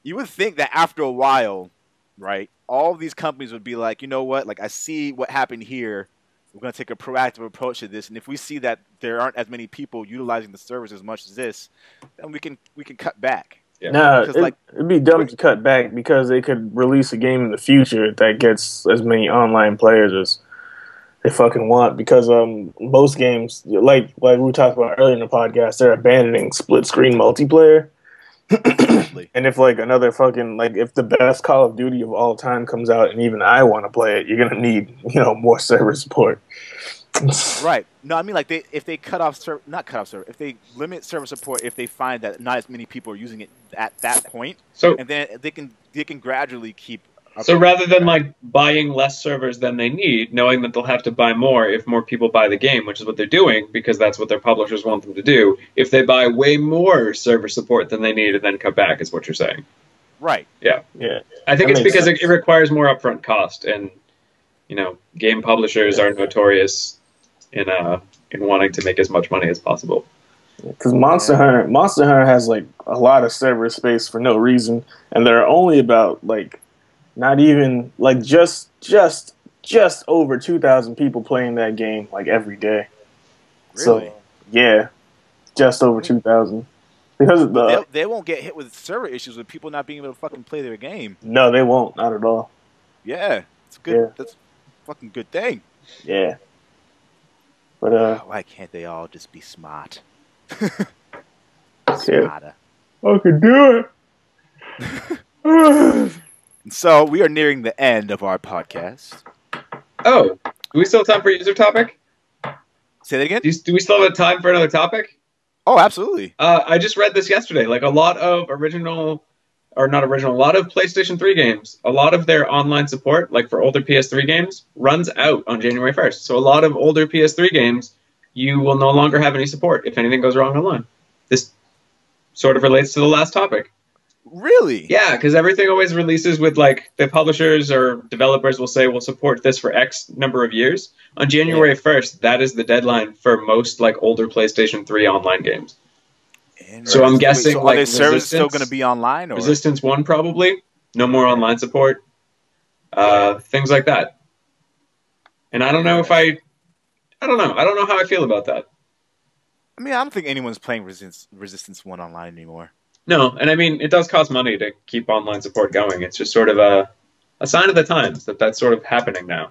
B: you would think that after a while, right, all these companies would be like, you know what, like I see what happened here. We're going to take a proactive approach to this, and if we see that there aren't as many people utilizing the service as much as this, then we can cut back.
A: Yeah.
C: No, it'd be dumb to cut back because they could release a game in the future that gets as many online players as they fucking want. Because most games, like we were talking about earlier in the podcast, they're abandoning split screen multiplayer. And if like another fucking if the best Call of Duty of all time comes out and even I want to play it, you're gonna need more server support.
B: Right. No, I mean like if they if they limit server support, if they find that not as many people are using it at that point, and then they can gradually keep.
A: So rather than like buying less servers than they need, knowing that they'll have to buy more if more people buy the game, which is what they're doing because that's what their publishers want them to do. If they buy way more server support than they need and then cut back, is what you're saying.
B: Right.
A: Yeah.
C: Yeah.
A: I think it's because it requires more upfront cost, and game publishers are notorious in wanting to make as much money as possible.
C: Because Monster Hunter has like a lot of server space for no reason, and there are only about like. Not even like just over 2,000 people playing that game like every day.
B: Really?
C: So yeah, just over 2,000. Because
B: they won't get hit with server issues with people not being able to fucking play their game.
C: No, they won't. Not at all.
B: Yeah, it's good. Yeah. That's a fucking good thing.
C: Yeah. But
B: why can't they all just be smart?
C: Smarter. I can do it.
B: So we are nearing the end of our podcast.
A: Oh, do we still have time for user topic?
B: Say that again?
A: Do we still have time for another topic?
B: Oh, absolutely.
A: I just read this yesterday. Like a lot of a lot of PlayStation 3 games, a lot of their online support, like for older PS3 games, runs out on January 1st. So a lot of older PS3 games, you will no longer have any support if anything goes wrong online. This sort of relates to the last topic.
B: Really?
A: Yeah, because everything always releases with like the publishers or developers will say we'll support this for X number of years. On January 1st, that is the deadline for most like older PlayStation 3 online games. So I'm guessing
B: are their services still going to be online? Or?
A: Resistance 1 probably. No more online support. Things like that. And I don't know I don't know how I feel about that.
B: I mean, I don't think anyone's playing Resistance 1 online anymore.
A: No, and I mean, it does cost money to keep online support going. It's just sort of a sign of the times that that's sort of happening now.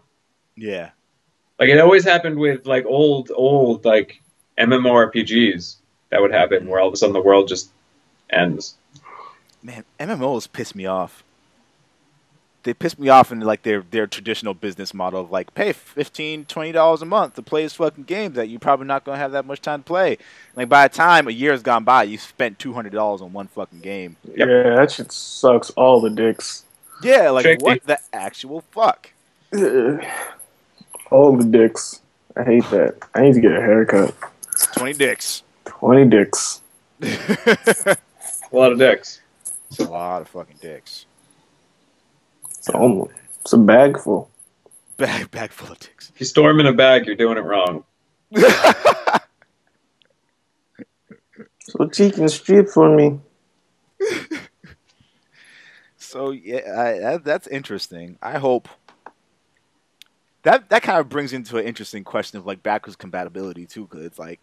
B: Yeah.
A: Like, it always happened with, like, old, like, MMORPGs that would happen where all of a sudden the world just ends.
B: Man, MMOs piss me off. They piss me off in, like, their traditional business model of, like, pay $15, $20 a month to play this fucking game that you're probably not going to have that much time to play. Like, by the time a year has gone by, you spent $200 on one fucking game.
C: Yep. Yeah, that shit sucks all the dicks.
B: Yeah, like, what the actual fuck?
C: All the dicks. I hate that. I need to get a haircut.
B: 20 dicks.
C: 20 dicks.
A: A lot of dicks.
B: It's a lot of fucking dicks.
C: It's a bag full.
B: Bag full of dicks.
A: If you store them in a bag, you're doing it wrong.
C: So cheek and strip for me.
B: So yeah, that's interesting. I hope that kind of brings into an interesting question of like backwards compatibility too, because it's like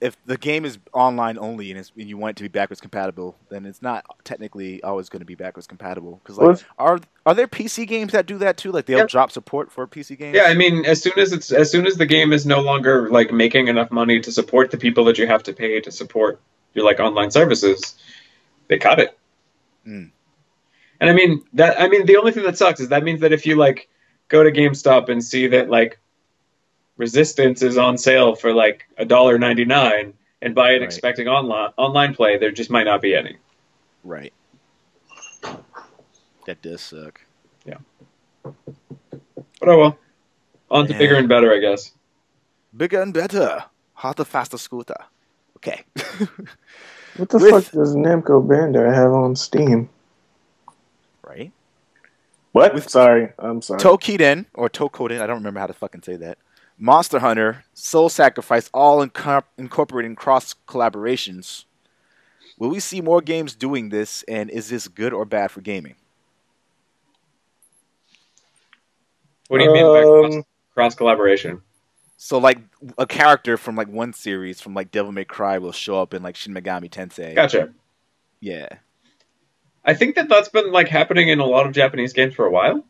B: if the game is online only and you want it to be backwards compatible, then it's not technically always going to be backwards compatible. Because like, are there PC games that do that too? Like they'll drop support for PC games.
A: Yeah, I mean, as soon as the game is no longer like making enough money to support the people that you have to pay to support your like online services, they cut it.
B: Mm.
A: And I mean the only thing that sucks is that means that if you like go to GameStop and see that like Resistance is on sale for like $1.99 and buy it expecting online play, there just might not be any.
B: Right. That does suck.
A: Yeah. But oh well. On to bigger and better, I guess.
B: Bigger and better. Hotter, faster, scooter. Okay.
C: What the fuck does Namco Bandai have on Steam?
B: Right?
C: What? Sorry. I'm sorry.
B: Tokiden, or Tokoden, I don't remember how to fucking say that. Monster Hunter, Soul Sacrifice, all incorporating cross collaborations. Will we see more games doing this, and is this good or bad for gaming?
A: What do you mean by cross collaboration?
B: So, like, a character from, like, one series from, like, Devil May Cry will show up in, like, Shin Megami Tensei.
A: Gotcha.
B: Yeah.
A: I think that's been, like, happening in a lot of Japanese games for a while.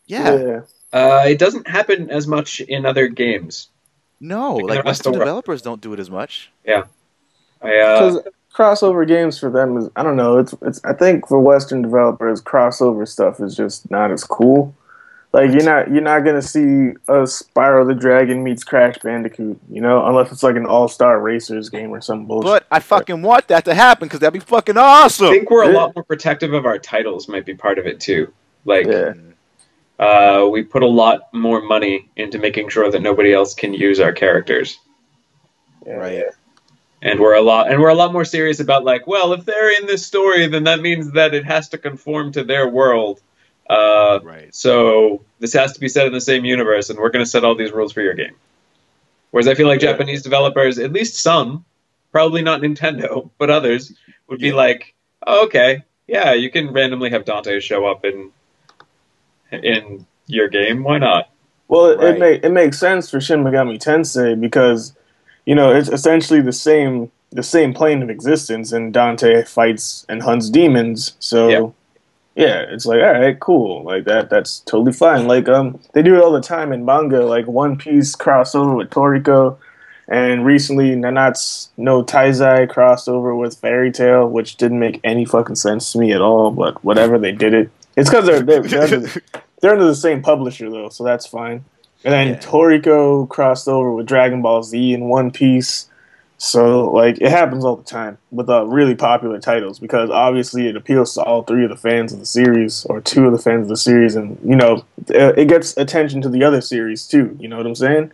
B: Yeah.
A: It doesn't happen as much in other games.
B: No, like, Western developers don't do it as much.
A: Yeah.
C: Because crossover games for them is, I don't know, it's I think for Western developers, crossover stuff is just not as cool. Like you're not gonna see a Spyro the Dragon meets Crash Bandicoot, you know, unless it's like an All-Star Racers game or some bullshit.
B: But I fucking want that to happen because that'd be fucking awesome.
A: I think we're a lot more protective of our titles might be part of it too. Like, we put a lot more money into making sure that nobody else can use our characters.
C: Yeah.
B: Right.
A: And we're a lot more serious about like, well, if they're in this story, then that means that it has to conform to their world.
B: Right.
A: So this has to be set in the same universe, and we're going to set all these rules for your game. Whereas I feel like Japanese developers, at least some, probably not Nintendo, but others, would be like, oh, okay, yeah, you can randomly have Dante show up in your game. Why not?
C: Well, it makes sense for Shin Megami Tensei because, you know, it's essentially the same plane of existence, and Dante fights and hunts demons. So, yeah, it's like, all right, cool, like that's totally fine. Like, they do it all the time in manga, like One Piece crossover with Toriko, and recently Nanatsu no Taizai crossover with Fairy Tail, which didn't make any fucking sense to me at all. But whatever, they did it. It's because they're under the same publisher though, so that's fine. And then Toriko crossed over with Dragon Ball Z and One Piece. So, like, it happens all the time with really popular titles because obviously it appeals to all three of the fans of the series or two of the fans of the series, and, you know, it gets attention to the other series too. You know what I'm saying?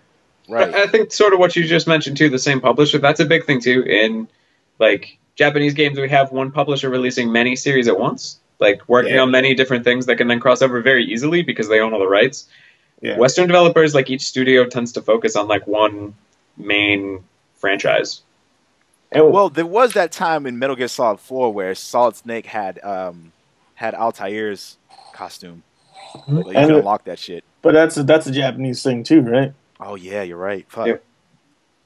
B: Right.
A: I think sort of what you just mentioned too, the same publisher, that's a big thing too. In, like, Japanese games, we have one publisher releasing many series at once, like working on many different things that can then cross over very easily because they own all the rights. Yeah. Western developers, like, each studio tends to focus on, like, one main franchise.
B: Well, there was that time in Metal Gear Solid 4 where Solid Snake had Altair's costume. Like, you can unlock that shit.
C: But that's a Japanese thing too, right?
B: Oh yeah, you're right. Fuck.
A: Yep.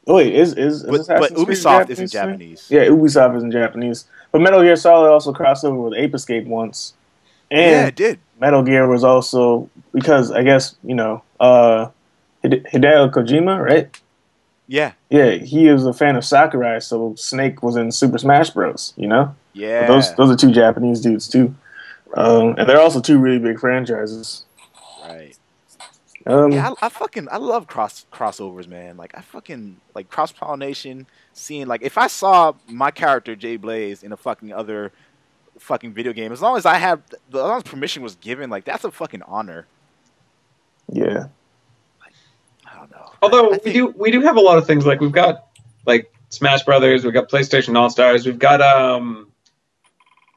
C: Oh wait, is
B: but Ubisoft isn't Japanese.
C: Yeah, Ubisoft isn't Japanese. But Metal Gear Solid also crossed over with Ape Escape once. And
B: yeah, it did.
C: Metal Gear was also, because I guess, you know, Hideo Kojima, right?
B: Yeah.
C: Yeah, he is a fan of Sakurai, so Snake was in Super Smash Bros., you know?
B: Yeah.
C: But those are two Japanese dudes, too. And they're also two really big franchises.
B: Right.
C: Yeah,
B: I love crossovers, man. Like, I fucking, like, cross-pollination, seeing, like, if I saw my character, Jay Blaze, in a fucking other fucking video game, as long as permission was given, like, that's a fucking honor.
C: Yeah.
B: I don't know.
A: Although we do have a lot of things, like, we've got, like, Smash Brothers, we've got PlayStation All-Stars, we've got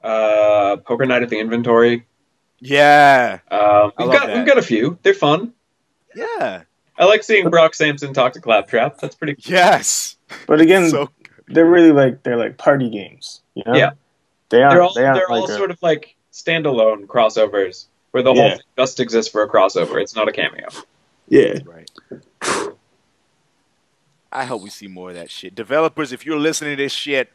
A: Poker Night at the Inventory.
B: Yeah.
A: We've got a few. They're fun.
B: Yeah.
A: I like seeing Brock Sampson talk to Claptrap. That's pretty cool.
B: Yes.
C: But again, they're like party games, you know?
A: Yeah.
C: They're
A: all sort of like standalone crossovers where the whole thing just exists for a crossover. It's not a cameo.
C: Yeah.
B: Right. I hope we see more of that shit. Developers, if you're listening to this shit,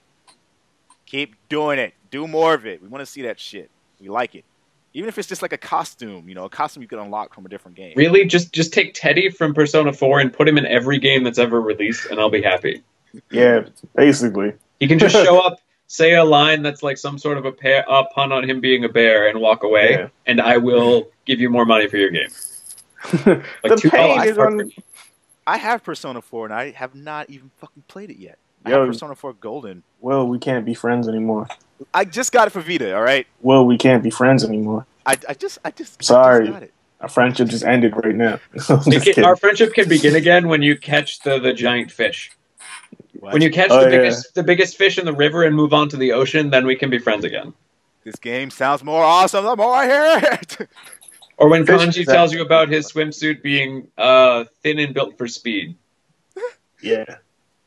B: keep doing it. Do more of it. We want to see that shit. We like it. Even if it's just like a costume, a costume you can unlock from a different game.
A: Really, just take Teddy from Persona 4 and put him in every game that's ever released, and I'll be happy.
C: Yeah, basically.
A: He can just show up, say a line that's like some sort of a pun on him being a bear, and walk away, and I will give you more money for your game. Like
C: The pain is on.
B: I have Persona 4, and I have not even fucking played it yet. I
C: Yo.
B: have Persona 4 Golden.
C: Well, we can't be friends anymore.
B: I just got it for Vita, all right?
C: Well, we can't be friends anymore.
B: I just
C: Sorry.
B: got it.
C: Our friendship just ended right now. I'm just kidding.
A: Our friendship can begin again when you catch the giant fish.
B: What?
A: When you catch the biggest fish in the river and move on to the ocean, then we can be friends again.
B: This game sounds more awesome the more I hear it.
A: Or when Kanji tells you about his swimsuit being thin and built for speed.
C: Yeah.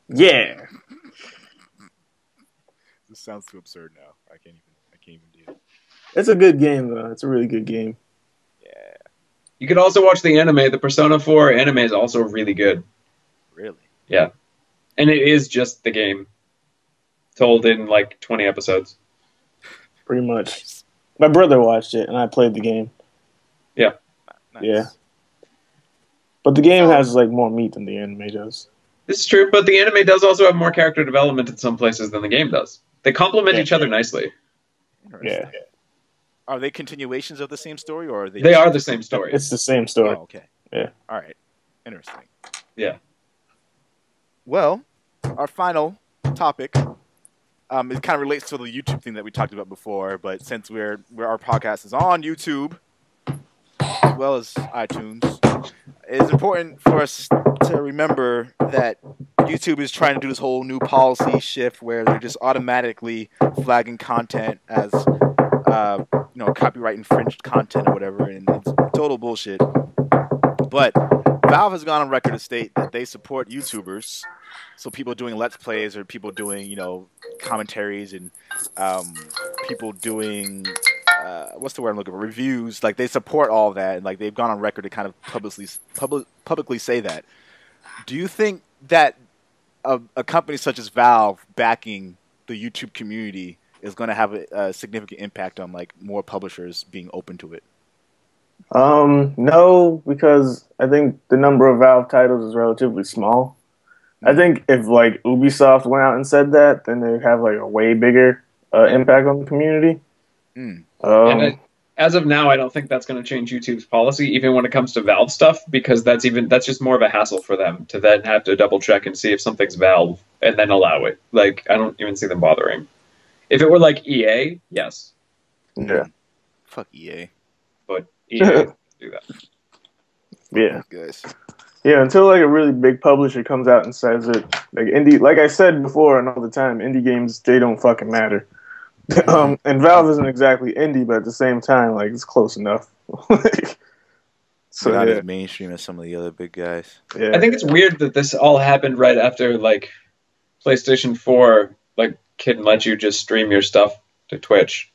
C: Yeah.
B: This sounds too absurd now. I can't even do it.
C: It's a good game, though. It's a really good game.
B: Yeah.
A: You could also watch the anime. The Persona 4 anime is also really good.
B: Really?
A: Yeah. And it is just the game. Told in like 20 episodes.
C: Pretty much. My brother watched it, and I played the game.
A: Yeah.
B: Nice.
C: Yeah. But the game has like more meat than the anime does.
A: This is true, but the anime does also have more character development in some places than the game does. They complement each other nicely.
C: Yeah.
B: Are they continuations of the same story, or are they?
A: They are the same story.
C: It's the same story.
B: Oh, okay.
C: Yeah.
B: All right. Interesting.
A: Yeah.
B: Well, our final topic. It kind of relates to the YouTube thing that we talked about before, but since our podcast is on YouTube as well as iTunes, it's important for us to remember that YouTube is trying to do this whole new policy shift where they're just automatically flagging content as copyright infringed content or whatever, and it's total bullshit. But Valve has gone on record to state that they support YouTubers, so people doing Let's Plays or people doing commentaries and people doing what's the word I'm looking for, reviews. Like, they support all that, and like they've gone on record to kind of publicly say that. Do you think that a company such as Valve backing the YouTube community is going to have a significant impact on like more publishers being open to it?
C: No, because I think the number of Valve titles is relatively small. I think if like Ubisoft went out and said that, then they'd have like a way bigger impact on the community.
A: And as of now, I don't think that's going to change YouTube's policy, even when it comes to Valve stuff, because that's just more of a hassle for them to then have to double check and see if something's Valve and then allow it. Like, I don't even see them bothering. If it were like EA, yes.
C: Yeah.
B: Fuck EA.
A: But EA do that.
C: Yeah.
B: Guys.
C: Yeah, until like a really big publisher comes out and says it, like I said before and all the time, indie games, they don't fucking matter. And Valve isn't exactly indie, but at the same time, like, it's close enough.
B: So not as mainstream as some of the other big guys.
C: Yeah.
A: I think it's weird that this all happened right after like PlayStation 4 like couldn't let you just stream your stuff to Twitch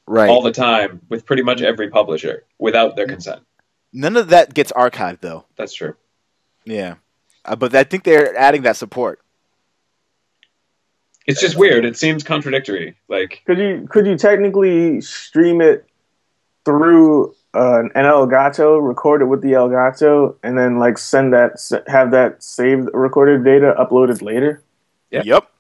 A: all the time with pretty much every publisher without their consent.
B: None of that gets archived, though.
A: That's true.
B: Yeah, but I think they're adding that support.
A: It's just weird. It seems contradictory. Like,
C: could you technically stream it through an Elgato, record it with the Elgato, and then like have that saved recorded data uploaded later?
A: Yeah.
B: Yep.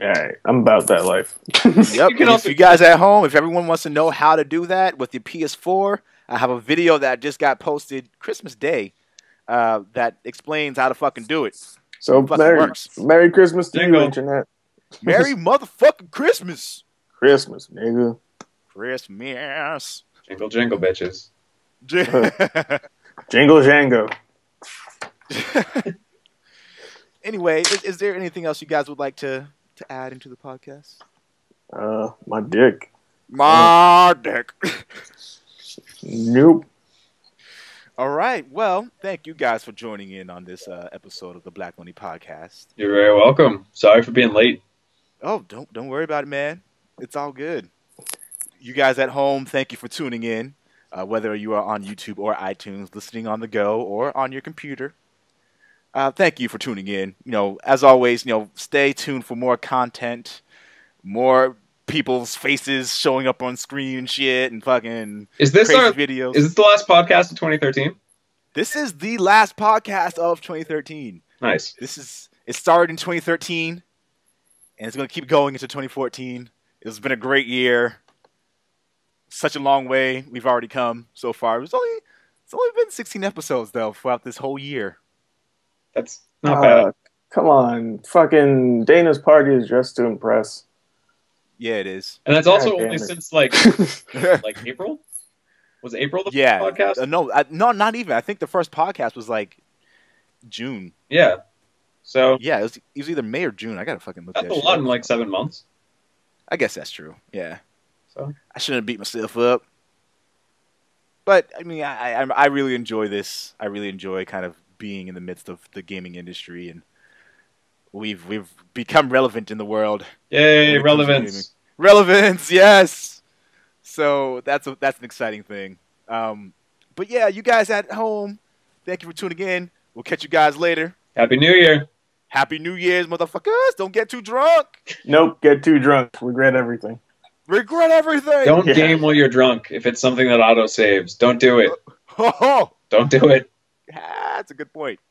C: All right, I'm about that life.
B: Yep. If you guys at home, if everyone wants to know how to do that with your PS4, I have a video that just got posted Christmas Day that explains how to fucking do it.
C: So Merry Christmas to you, Internet.
B: Merry motherfucking Christmas.
C: Christmas, nigga.
B: Christmas.
A: Jingle, jingle, bitches.
C: Jingle, jango.
B: Anyway, is there anything else you guys would like to add into the podcast?
C: My dick.
B: My dick.
C: Nope.
B: All right. Well, thank you guys for joining in on this episode of the Black Money Podcast.
A: You're very welcome. Sorry for being late.
B: Oh, don't worry about it, man. It's all good. You guys at home, thank you for tuning in. Whether you are on YouTube or iTunes, listening on the go, or on your computer. Thank you for tuning in. As always, stay tuned for more content, more people's faces showing up on screen and shit, and fucking crazy videos.
A: Is this the last podcast of 2013?
B: This is the last podcast of 2013.
A: Nice.
B: It started in 2013, and it's going to keep going into 2014. It's been a great year. Such a long way we've already come so far. It's only been 16 episodes though throughout this whole year.
A: That's not bad.
C: Come on, fucking Dana's party is just to impress.
B: Yeah, it is.
A: And that's also only since like April. Was April the first podcast?
B: No, not even. I think the first podcast was like June.
A: Yeah. So
B: yeah, it was either May or June. I gotta fucking look.
A: That's a lot in like 7 months.
B: I guess that's true. Yeah.
A: So
B: I shouldn't have beat myself up. But I mean, I really enjoy this. I really enjoy kind of being in the midst of the gaming industry, and we've become relevant in the world.
A: Yay, relevance!
B: Relevance, yes. So that's an exciting thing. But yeah, you guys at home, thank you for tuning in. We'll catch you guys later.
A: Happy New Year!
B: Happy New Year's, motherfuckers! Don't get too drunk.
C: Nope, get too drunk. Regret everything.
B: Regret everything.
A: Don't game while you're drunk. If it's something that auto saves, don't do it. Don't do it.
B: That's a good point.